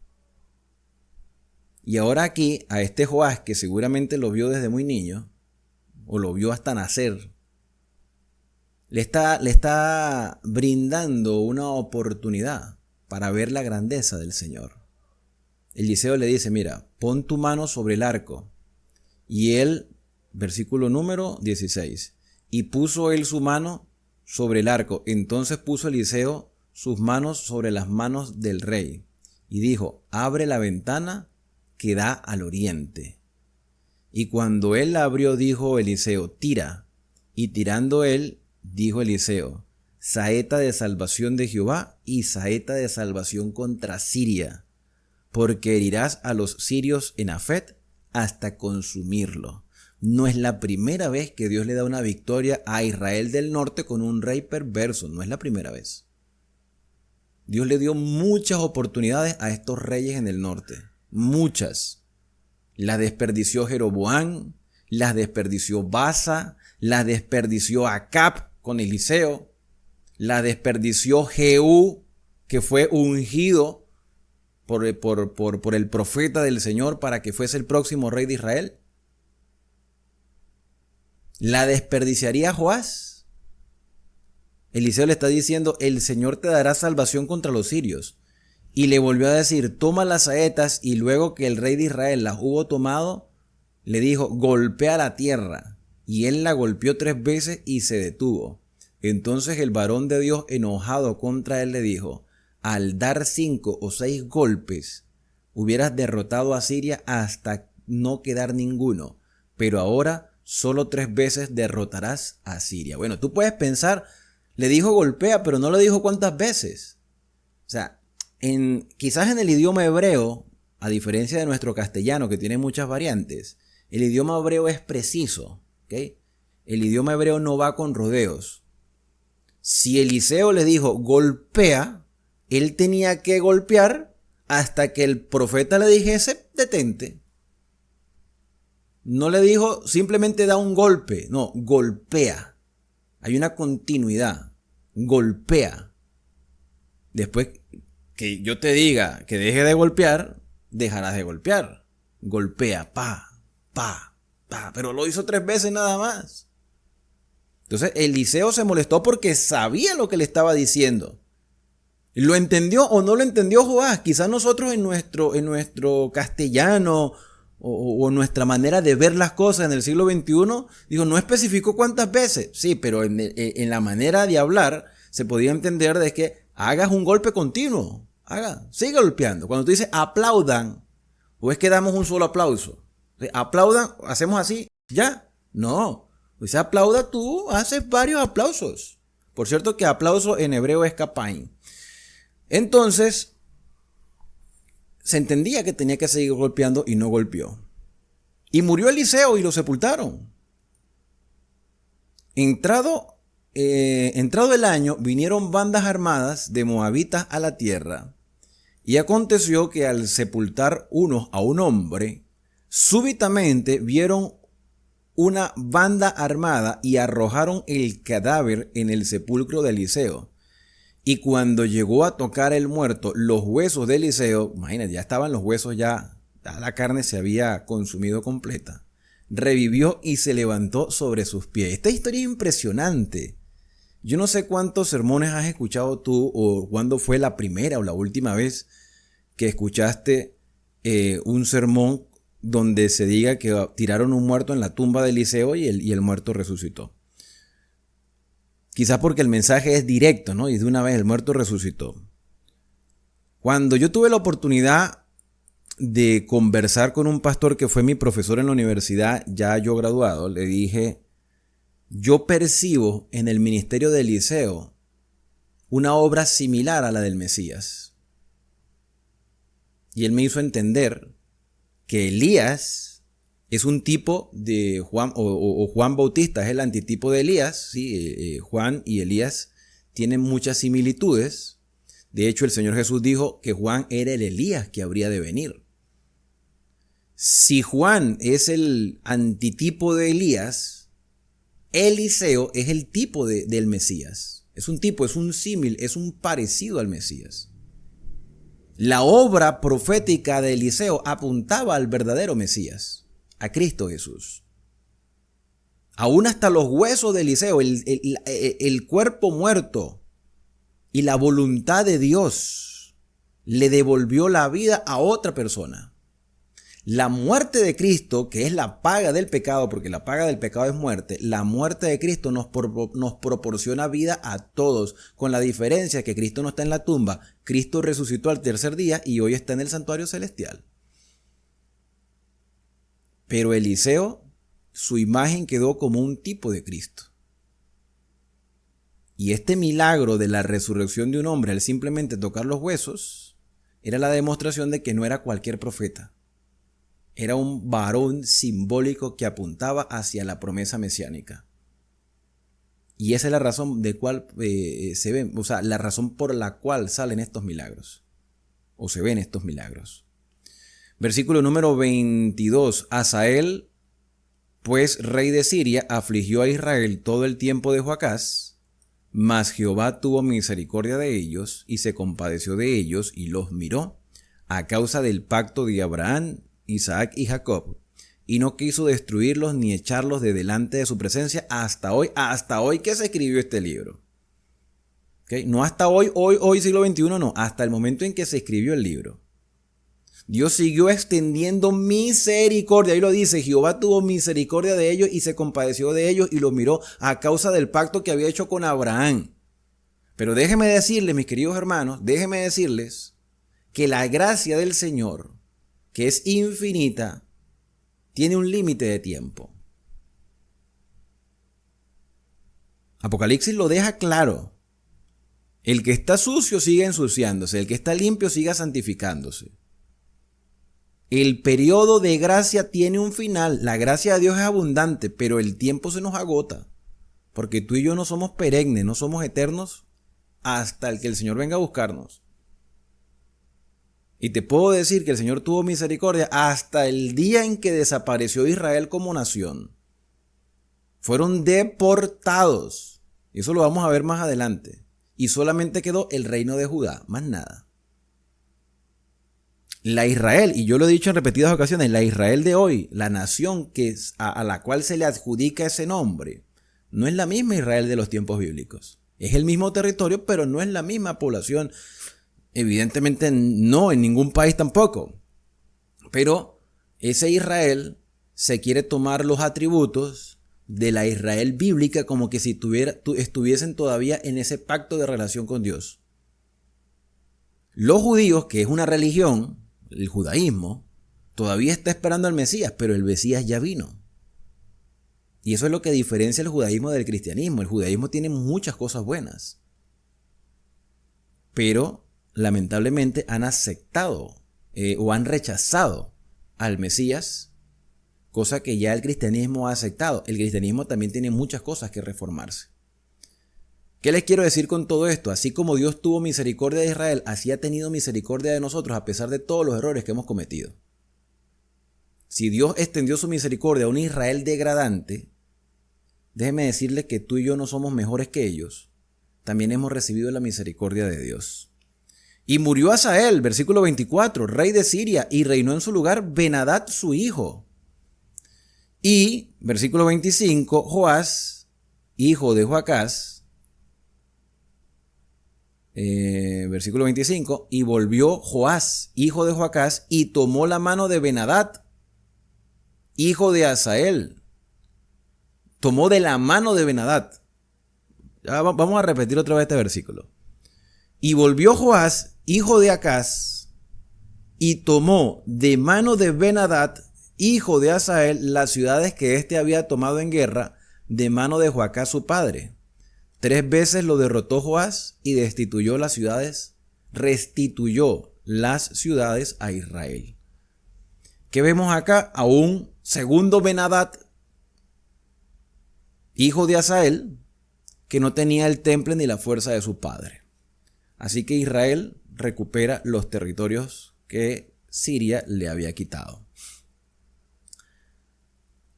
Y ahora aquí a este Joás, que seguramente lo vio desde muy niño, o lo vio hasta nacer, le está brindando una oportunidad para ver la grandeza del Señor. Eliseo le dice: mira, pon tu mano sobre el arco. Y él, versículo número 16, y puso él su mano sobre el arco. Entonces puso Eliseo sus manos sobre las manos del rey y dijo: abre la ventana que da al oriente. Y cuando él la abrió, dijo Eliseo: tira. Y tirando él, dijo Eliseo: saeta de salvación de Jehová y saeta de salvación contra Siria, porque herirás a los sirios en Afet hasta consumirlo. No es la primera vez que Dios le da una victoria a Israel del norte con un rey perverso. No es la primera vez. Dios le dio muchas oportunidades a estos reyes en el norte. Muchas. Las desperdició Jeroboam, las desperdició Baasa, las desperdició Acab con Eliseo, las desperdició Jehú, que fue ungido por el profeta del Señor para que fuese el próximo rey de Israel. ¿La desperdiciaría Joás? Eliseo le está diciendo, el Señor te dará salvación contra los sirios. Y le volvió a decir, toma las saetas, y luego que el rey de Israel las hubo tomado, le dijo, golpea la tierra. Y él la golpeó 3 veces y se detuvo. Entonces el varón de Dios, enojado contra él, le dijo, al dar 5 o 6 golpes, hubieras derrotado a Siria hasta no quedar ninguno. Pero ahora solo 3 veces derrotarás a Siria. Bueno, tú puedes pensar, le dijo golpea, pero no le dijo cuántas veces. O sea, quizás en el idioma hebreo, a diferencia de nuestro castellano que tiene muchas variantes, el idioma hebreo es preciso, ¿ok? El idioma hebreo no va con rodeos. Si Eliseo le dijo golpea, él tenía que golpear hasta que el profeta le dijese detente. No le dijo simplemente da un golpe, no, golpea. Hay una continuidad, golpea. Después que yo te diga que deje de golpear, dejarás de golpear. Golpea, pa, pa, pa, pero lo hizo 3 veces nada más. Entonces Eliseo se molestó porque sabía lo que le estaba diciendo. ¿Lo entendió o no lo entendió Joás? Quizás nosotros en nuestro castellano o nuestra manera de ver las cosas en el siglo XXI, digo, no especificó cuántas veces. Sí, pero en la manera de hablar se podía entender de que hagas un golpe continuo. Sigue golpeando. Cuando tú dices aplaudan, o es que damos un solo aplauso. Aplaudan, hacemos así, ya. No. Pues aplauda tú, haces varios aplausos. Por cierto que aplauso en hebreo es kapain. Entonces, se entendía que tenía que seguir golpeando y no golpeó. Y murió Eliseo y lo sepultaron. Entrado el año, vinieron bandas armadas de moabitas a la tierra. Y aconteció que al sepultar unos a un hombre, súbitamente vieron una banda armada y arrojaron el cadáver en el sepulcro de Eliseo. Y cuando llegó a tocar el muerto los huesos de Eliseo, imagínate, ya estaban los huesos, ya la carne se había consumido completa. Revivió y se levantó sobre sus pies. Esta historia es impresionante. Yo no sé cuántos sermones has escuchado tú o cuándo fue la primera o la última vez que escuchaste un sermón donde se diga que tiraron un muerto en la tumba de Eliseo y el muerto resucitó. Quizás porque el mensaje es directo, ¿no? Y de una vez el muerto resucitó. Cuando yo tuve la oportunidad de conversar con un pastor que fue mi profesor en la universidad, ya yo graduado, le dije, yo percibo en el ministerio de Eliseo una obra similar a la del Mesías. Y él me hizo entender que Elías es un tipo de Juan, o Juan Bautista es el antitipo de Elías. ¿Sí? Juan y Elías tienen muchas similitudes. De hecho, el Señor Jesús dijo que Juan era el Elías que habría de venir. Si Juan es el antitipo de Elías, Eliseo es el tipo del Mesías. Es un tipo, es un símil, es un parecido al Mesías. La obra profética de Eliseo apuntaba al verdadero Mesías, a Cristo Jesús. Aún hasta los huesos de Eliseo, el cuerpo muerto y la voluntad de Dios le devolvió la vida a otra persona. La muerte de Cristo, que es la paga del pecado, porque la paga del pecado es muerte, la muerte de Cristo nos proporciona vida a todos, con la diferencia que Cristo no está en la tumba, Cristo resucitó al 3er día y hoy está en el santuario celestial. Pero Eliseo, su imagen quedó como un tipo de Cristo. Y este milagro de la resurrección de un hombre al simplemente tocar los huesos, era la demostración de que no era cualquier profeta. era un varón simbólico que apuntaba hacia la promesa mesiánica. Y esa es la razón de cual se ven, o sea, la razón por la cual salen estos milagros, o se ven estos milagros. Versículo número 22. Hazael, pues rey de Siria, afligió a Israel todo el tiempo de Joacás, mas Jehová tuvo misericordia de ellos y se compadeció de ellos y los miró a causa del pacto de Abraham, Isaac y Jacob, y no quiso destruirlos ni echarlos de delante de su presencia hasta hoy que se escribió este libro. ¿Okay? No hasta hoy siglo XXI, no, hasta el momento en que se escribió el libro. Dios siguió extendiendo misericordia. Ahí lo dice, Jehová tuvo misericordia de ellos y se compadeció de ellos y los miró a causa del pacto que había hecho con Abraham. Pero déjenme decirles, mis queridos hermanos, déjenme decirles que la gracia del Señor, que es infinita, tiene un límite de tiempo. Apocalipsis lo deja claro. El que está sucio sigue ensuciándose, el que está limpio sigue santificándose. El periodo de gracia tiene un final. La gracia de Dios es abundante, pero el tiempo se nos agota. Porque tú y yo no somos perennes, no somos eternos hasta el que el Señor venga a buscarnos. Y te puedo decir que el Señor tuvo misericordia hasta el día en que desapareció Israel como nación. Fueron deportados. Y eso lo vamos a ver más adelante. Y solamente quedó el reino de Judá, más nada. La Israel, y yo lo he dicho en repetidas ocasiones, la Israel de hoy, la nación a la cual se le adjudica ese nombre, no es la misma Israel de los tiempos bíblicos. Es el mismo territorio, pero no es la misma población. Evidentemente no, en ningún país tampoco. Pero ese Israel se quiere tomar los atributos de la Israel bíblica como que si estuviesen todavía en ese pacto de relación con Dios. Los judíos, que es una religión, el judaísmo, todavía está esperando al Mesías, pero el Mesías ya vino. Y eso es lo que diferencia el judaísmo del cristianismo. El judaísmo tiene muchas cosas buenas, pero lamentablemente han aceptado o han rechazado al Mesías, cosa que ya el cristianismo ha aceptado. El cristianismo también tiene muchas cosas que reformarse. ¿Qué les quiero decir con todo esto? Así como Dios tuvo misericordia de Israel, así ha tenido misericordia de nosotros a pesar de todos los errores que hemos cometido. Si Dios extendió su misericordia a un Israel degradante, déjeme decirles que tú y yo no somos mejores que ellos. También hemos recibido la misericordia de Dios. Y murió Hazael, versículo 24, rey de Siria, y reinó en su lugar Ben-Hadad su hijo. Y, versículo 25, Joás, hijo de Joacás, versículo 25, y volvió Joás, hijo de Joacás, y tomó la mano de Ben-Hadad, hijo de Hazael. Tomó de la mano de Ben-Hadad. Vamos a repetir otra vez este versículo. Y volvió Joás, hijo de Acaz, y tomó de mano de Ben-Hadad, hijo de Hazael, las ciudades que éste había tomado en guerra, de mano de Joacás su padre. 3 veces lo derrotó Joás y restituyó las ciudades a Israel. ¿Qué vemos acá? A un segundo Ben-Hadad, hijo de Hazael, que no tenía el temple ni la fuerza de su padre. Así que Israel recupera los territorios que Siria le había quitado.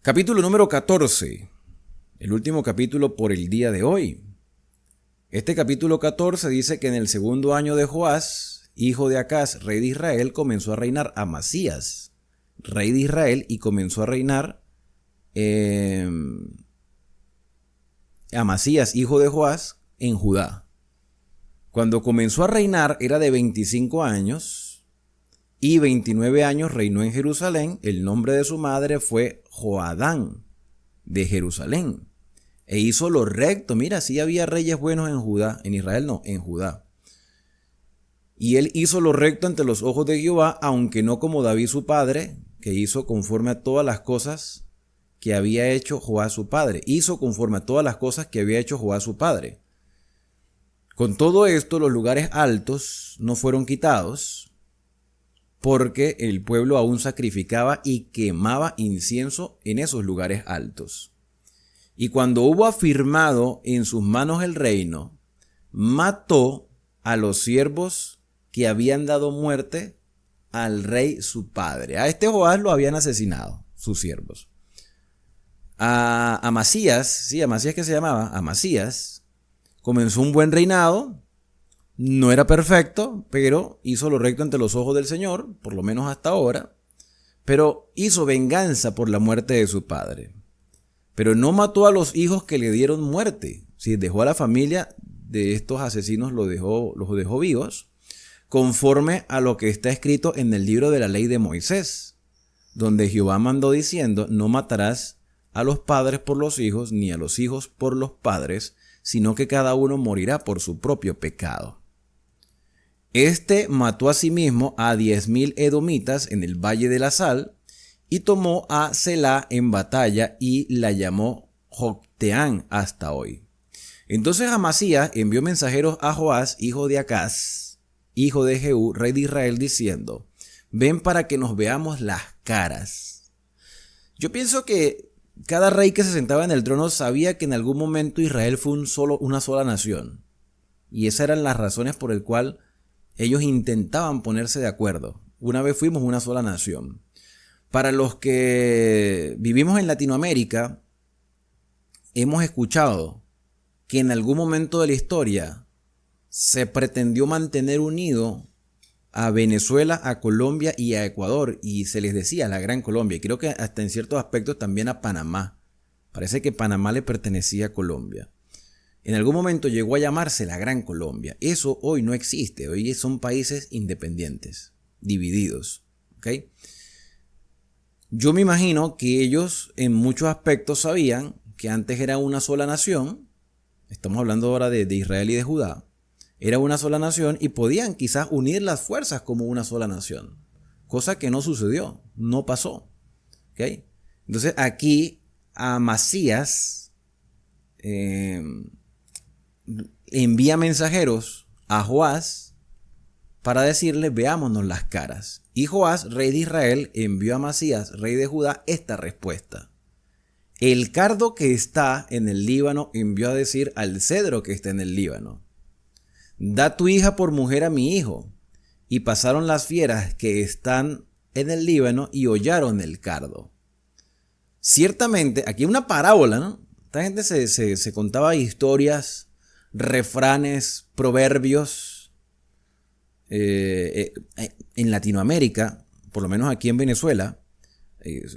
Capítulo número 14. El último capítulo por el día de hoy. Este capítulo 14 dice que en el segundo año de Joás, hijo de Acaz, rey de Israel, comenzó a reinar Amasías, rey de Israel, y comenzó a reinar Amasías, hijo de Joás, en Judá. Cuando comenzó a reinar era de 25 años y 29 años reinó en Jerusalén. El nombre de su madre fue Joadán de Jerusalén. E hizo lo recto. Mira, sí había reyes buenos en Judá. En Israel no, en Judá. Y él hizo lo recto ante los ojos de Jehová, aunque no como David su padre, que hizo conforme a todas las cosas que había hecho Joás su padre. Hizo conforme a todas las cosas que había hecho Joás su padre. Con todo esto, los lugares altos no fueron quitados, porque el pueblo aún sacrificaba y quemaba incienso en esos lugares altos. Y cuando hubo afirmado en sus manos el reino, mató a los siervos que habían dado muerte al rey su padre. A este Joás lo habían asesinado sus siervos. A Amasías, que se llamaba Amasías, comenzó un buen reinado. No era perfecto, pero hizo lo recto ante los ojos del Señor, por lo menos hasta ahora. Pero hizo venganza por la muerte de su padre. Pero no mató a los hijos que le dieron muerte. Sí, dejó a la familia de estos asesinos, los dejó vivos, conforme a lo que está escrito en el libro de la ley de Moisés, donde Jehová mandó diciendo: no matarás a los padres por los hijos, ni a los hijos por los padres, sino que cada uno morirá por su propio pecado. Este mató asimismo a 10,000 edomitas en el Valle de la Sal, y tomó a Selá en batalla y la llamó Jocteán hasta hoy. Entonces Amasías envió mensajeros a Joás, hijo de Acaz, hijo de Jehú, rey de Israel, diciendo: ven para que nos veamos las caras. Yo pienso que cada rey que se sentaba en el trono sabía que en algún momento Israel fue una sola nación. Y esas eran las razones por las cuales ellos intentaban ponerse de acuerdo. Una vez fuimos una sola nación. Para los que vivimos en Latinoamérica, hemos escuchado que en algún momento de la historia se pretendió mantener unido a Venezuela, a Colombia y a Ecuador, y se les decía la Gran Colombia, y creo que hasta en ciertos aspectos también a Panamá. Parece que Panamá le pertenecía a Colombia. En algún momento llegó a llamarse la Gran Colombia. Eso hoy no existe, hoy son países independientes, divididos. ¿Okay? Yo me imagino que ellos en muchos aspectos sabían que antes era una sola nación. Estamos hablando ahora de Israel y de Judá. Era una sola nación y podían quizás unir las fuerzas como una sola nación. Cosa que no sucedió, no pasó. ¿Okay? Entonces aquí Amasías envía mensajeros a Joás para decirle: veámonos las caras. Y Joás, rey de Israel, envió a Amasías, rey de Judá, esta respuesta: el cardo que está en el Líbano envió a decir al cedro que está en el Líbano: da tu hija por mujer a mi hijo. Y pasaron las fieras que están en el Líbano y hollaron el cardo. Ciertamente, aquí hay una parábola, ¿no? Esta gente se contaba historias, refranes, proverbios. En Latinoamérica, por lo menos aquí en Venezuela,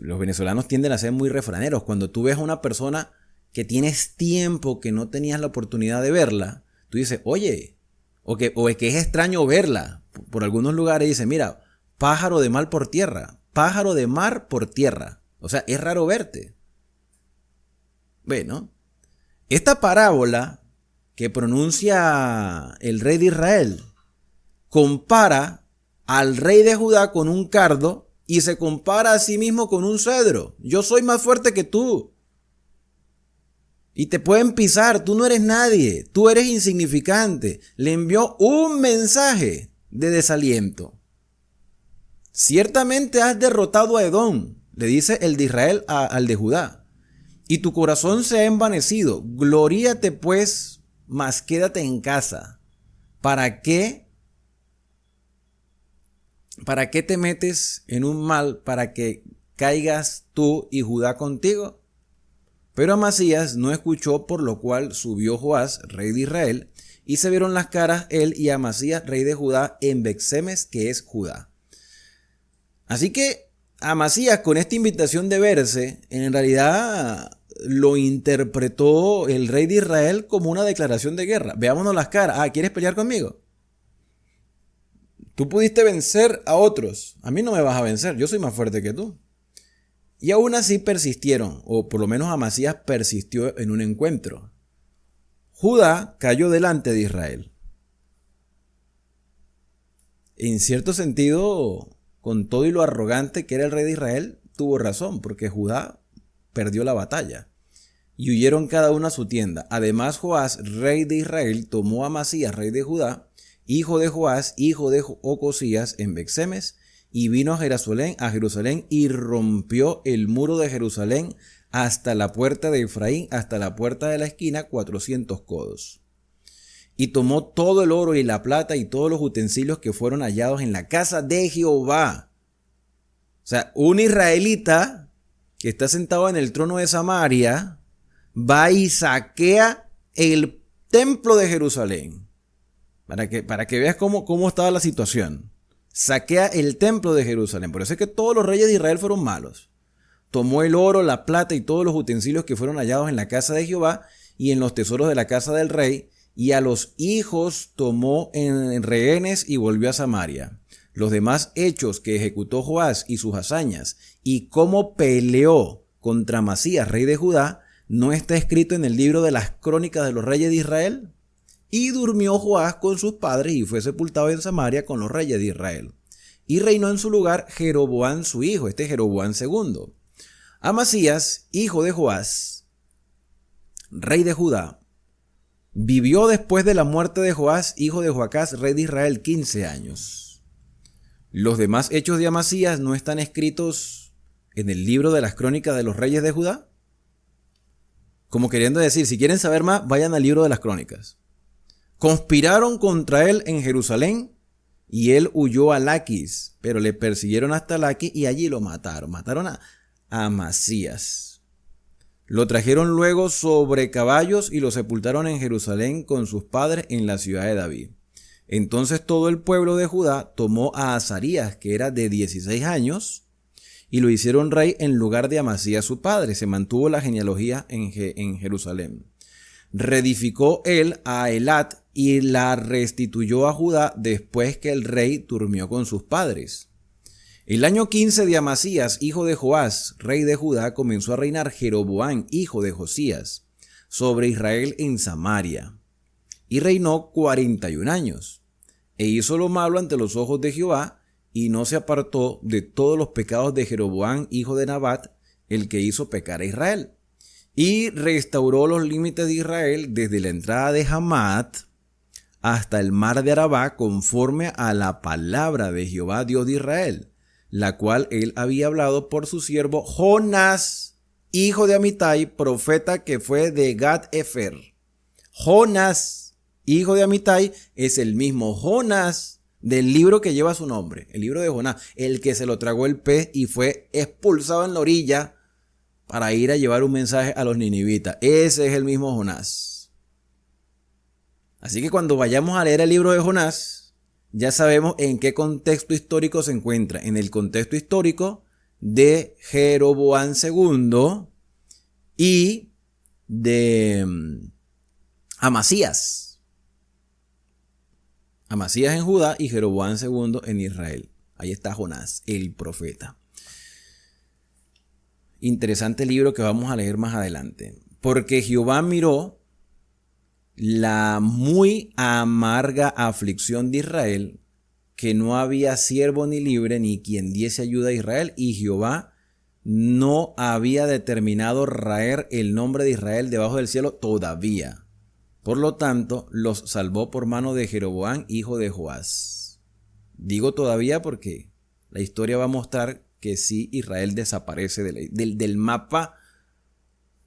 los venezolanos tienden a ser muy refraneros. Cuando tú ves a una persona que tienes tiempo que no tenías la oportunidad de verla, tú dices: oye, o es que es extraño verla. Por algunos lugares dice: mira, pájaro de mar por tierra, pájaro de mar por tierra. O sea, es raro verte. Bueno, esta parábola que pronuncia el rey de Israel compara al rey de Judá con un cardo y se compara a sí mismo con un cedro. Yo soy más fuerte que tú. Y te pueden pisar, tú no eres nadie, tú eres insignificante. Le envió un mensaje de desaliento. Ciertamente has derrotado a Edom, le dice el de Israel al de Judá, y tu corazón se ha envanecido. Gloríate pues, mas quédate en casa. ¿Para qué? ¿Para qué te metes en un mal para que caigas tú y Judá contigo? Pero Amasías no escuchó, por lo cual subió Joás, rey de Israel, y se vieron las caras él y Amasías, rey de Judá, en Beth-Semes, que es Judá. Así que Amasías, con esta invitación de verse, en realidad lo interpretó el rey de Israel como una declaración de guerra. Veámonos las caras. ¿Quieres pelear conmigo? Tú pudiste vencer a otros. A mí no me vas a vencer. Yo soy más fuerte que tú. Y aún así persistieron, o por lo menos Amasías persistió en un encuentro. Judá cayó delante de Israel. En cierto sentido, con todo y lo arrogante que era el rey de Israel, tuvo razón, porque Judá perdió la batalla. Y huyeron cada uno a su tienda. Además, Joás, rey de Israel, tomó a Amasías, rey de Judá, hijo de Joás, hijo de Ocosías, en Beth-Semes, y vino a Jerusalén y rompió el muro de Jerusalén hasta la puerta de Efraín, hasta la puerta de la esquina, 400 codos. Y tomó todo el oro y la plata y todos los utensilios que fueron hallados en la casa de Jehová. O sea, un israelita que está sentado en el trono de Samaria va y saquea el templo de Jerusalén. Para que veas cómo estaba la situación. Saquea el templo de Jerusalén. Por eso es que todos los reyes de Israel fueron malos. Tomó el oro, la plata y todos los utensilios que fueron hallados en la casa de Jehová y en los tesoros de la casa del rey, y a los hijos tomó en rehenes y volvió a Samaria. Los demás hechos que ejecutó Joás y sus hazañas, y cómo peleó contra Amasías, rey de Judá, ¿no está escrito en el libro de las crónicas de los reyes de Israel? Y durmió Joás con sus padres y fue sepultado en Samaria con los reyes de Israel. Y reinó en su lugar Jeroboam su hijo, Jeroboam II. Amasías, hijo de Joás, rey de Judá, vivió después de la muerte de Joás, hijo de Joacás, rey de Israel, 15 años. Los demás hechos de Amasías no están escritos en el libro de las crónicas de los reyes de Judá. Como queriendo decir, si quieren saber más, vayan al libro de las crónicas. Conspiraron contra él en Jerusalén y él huyó a Laquis, pero le persiguieron hasta Laquis y allí lo mataron. Mataron a Amasías. Lo trajeron luego sobre caballos y lo sepultaron en Jerusalén con sus padres en la ciudad de David. Entonces todo el pueblo de Judá tomó a Azarías, que era de 16 años, y lo hicieron rey en lugar de Amasías su padre. Se mantuvo la genealogía en Jerusalén. Reedificó él a Elat y la restituyó a Judá después que el rey durmió con sus padres. El año 15 de Amasías, hijo de Joás, rey de Judá, comenzó a reinar Jeroboam, hijo de Josías, sobre Israel en Samaria. Y reinó 41 años. E hizo lo malo ante los ojos de Jehová, y no se apartó de todos los pecados de Jeroboam, hijo de Nabat, el que hizo pecar a Israel. Y restauró los límites de Israel desde la entrada de Hamat hasta el mar de Arabá, conforme a la palabra de Jehová, Dios de Israel, la cual él había hablado por su siervo Jonás, hijo de Amitai, profeta que fue de Gat-Efer. Jonás, hijo de Amitai, es el mismo Jonás del libro que lleva su nombre, el libro de Jonás, el que se lo tragó el pez y fue expulsado en la orilla para ir a llevar un mensaje a los ninivitas. Ese es el mismo Jonás. Así que cuando vayamos a leer el libro de Jonás, ya sabemos en qué contexto histórico se encuentra. En el contexto histórico de Jeroboam II y de Amasías. Amasías en Judá y Jeroboam II en Israel. Ahí está Jonás, el profeta. Interesante libro que vamos a leer más adelante. Porque Jehová miró la muy amarga aflicción de Israel, que no había siervo ni libre ni quien diese ayuda a Israel, y Jehová no había determinado raer el nombre de Israel debajo del cielo todavía. Por lo tanto, los salvó por mano de Jeroboam, hijo de Joás. Digo todavía porque la historia va a mostrar que sí, Israel desaparece del mapa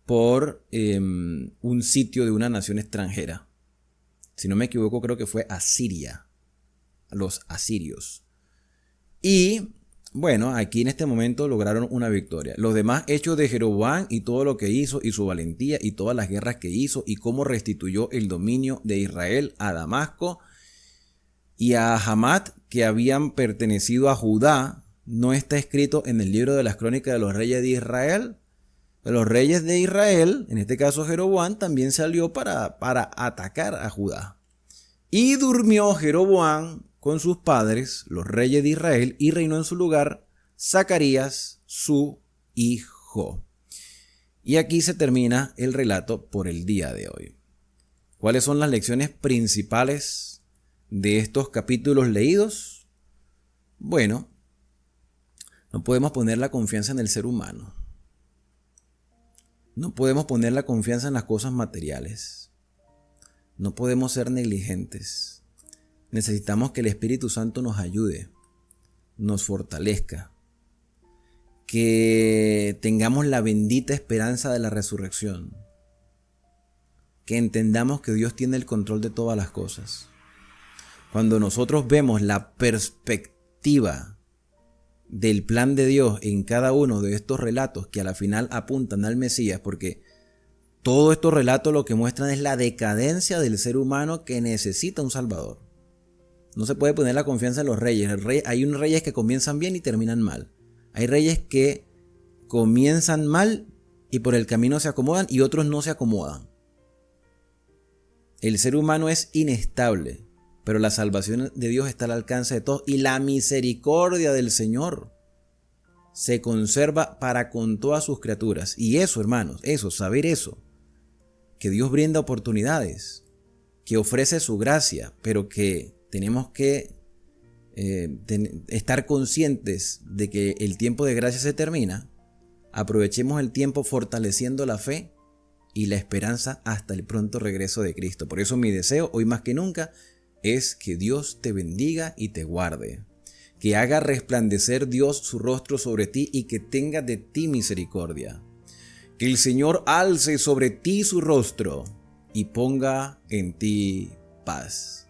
por un sitio de una nación extranjera. Si no me equivoco, creo que fue Asiria, los asirios. Y bueno, aquí en este momento lograron una victoria. Los demás hechos de Jeroboam y todo lo que hizo y su valentía y todas las guerras que hizo y cómo restituyó el dominio de Israel a Damasco y a Hamat, que habían pertenecido a Judá, no está escrito en el libro de las crónicas de los reyes de Israel. Los reyes de Israel, en este caso Jeroboam, también salió para atacar a Judá. Y durmió Jeroboam con sus padres, los reyes de Israel, y reinó en su lugar Zacarías, su hijo. Y aquí se termina el relato por el día de hoy. ¿Cuáles son las lecciones principales de estos capítulos leídos? Bueno, no podemos poner la confianza en el ser humano. No podemos poner la confianza en las cosas materiales. No podemos ser negligentes. Necesitamos que el Espíritu Santo nos ayude. nos fortalezca, que tengamos la bendita esperanza de la resurrección, que entendamos que Dios tiene el control de todas las cosas. Cuando nosotros vemos la perspectiva del plan de Dios en cada uno de estos relatos que a la final apuntan al Mesías, porque todos estos relatos lo que muestran es la decadencia del ser humano que necesita un Salvador. No se puede poner la confianza en los reyes. Hay unos reyes que comienzan bien y terminan mal. Hay reyes que comienzan mal y por el camino se acomodan y otros no se acomodan. El ser humano es inestable, pero la salvación de Dios está al alcance de todos y la misericordia del Señor se conserva para con todas sus criaturas. Y eso, hermanos, saber eso, que Dios brinda oportunidades, que ofrece su gracia, pero que tenemos que estar conscientes de que el tiempo de gracia se termina. Aprovechemos el tiempo fortaleciendo la fe y la esperanza hasta el pronto regreso de Cristo. Por eso mi deseo hoy más que nunca es que Dios te bendiga y te guarde, que haga resplandecer Dios su rostro sobre ti y que tenga de ti misericordia, que el Señor alce sobre ti su rostro y ponga en ti paz.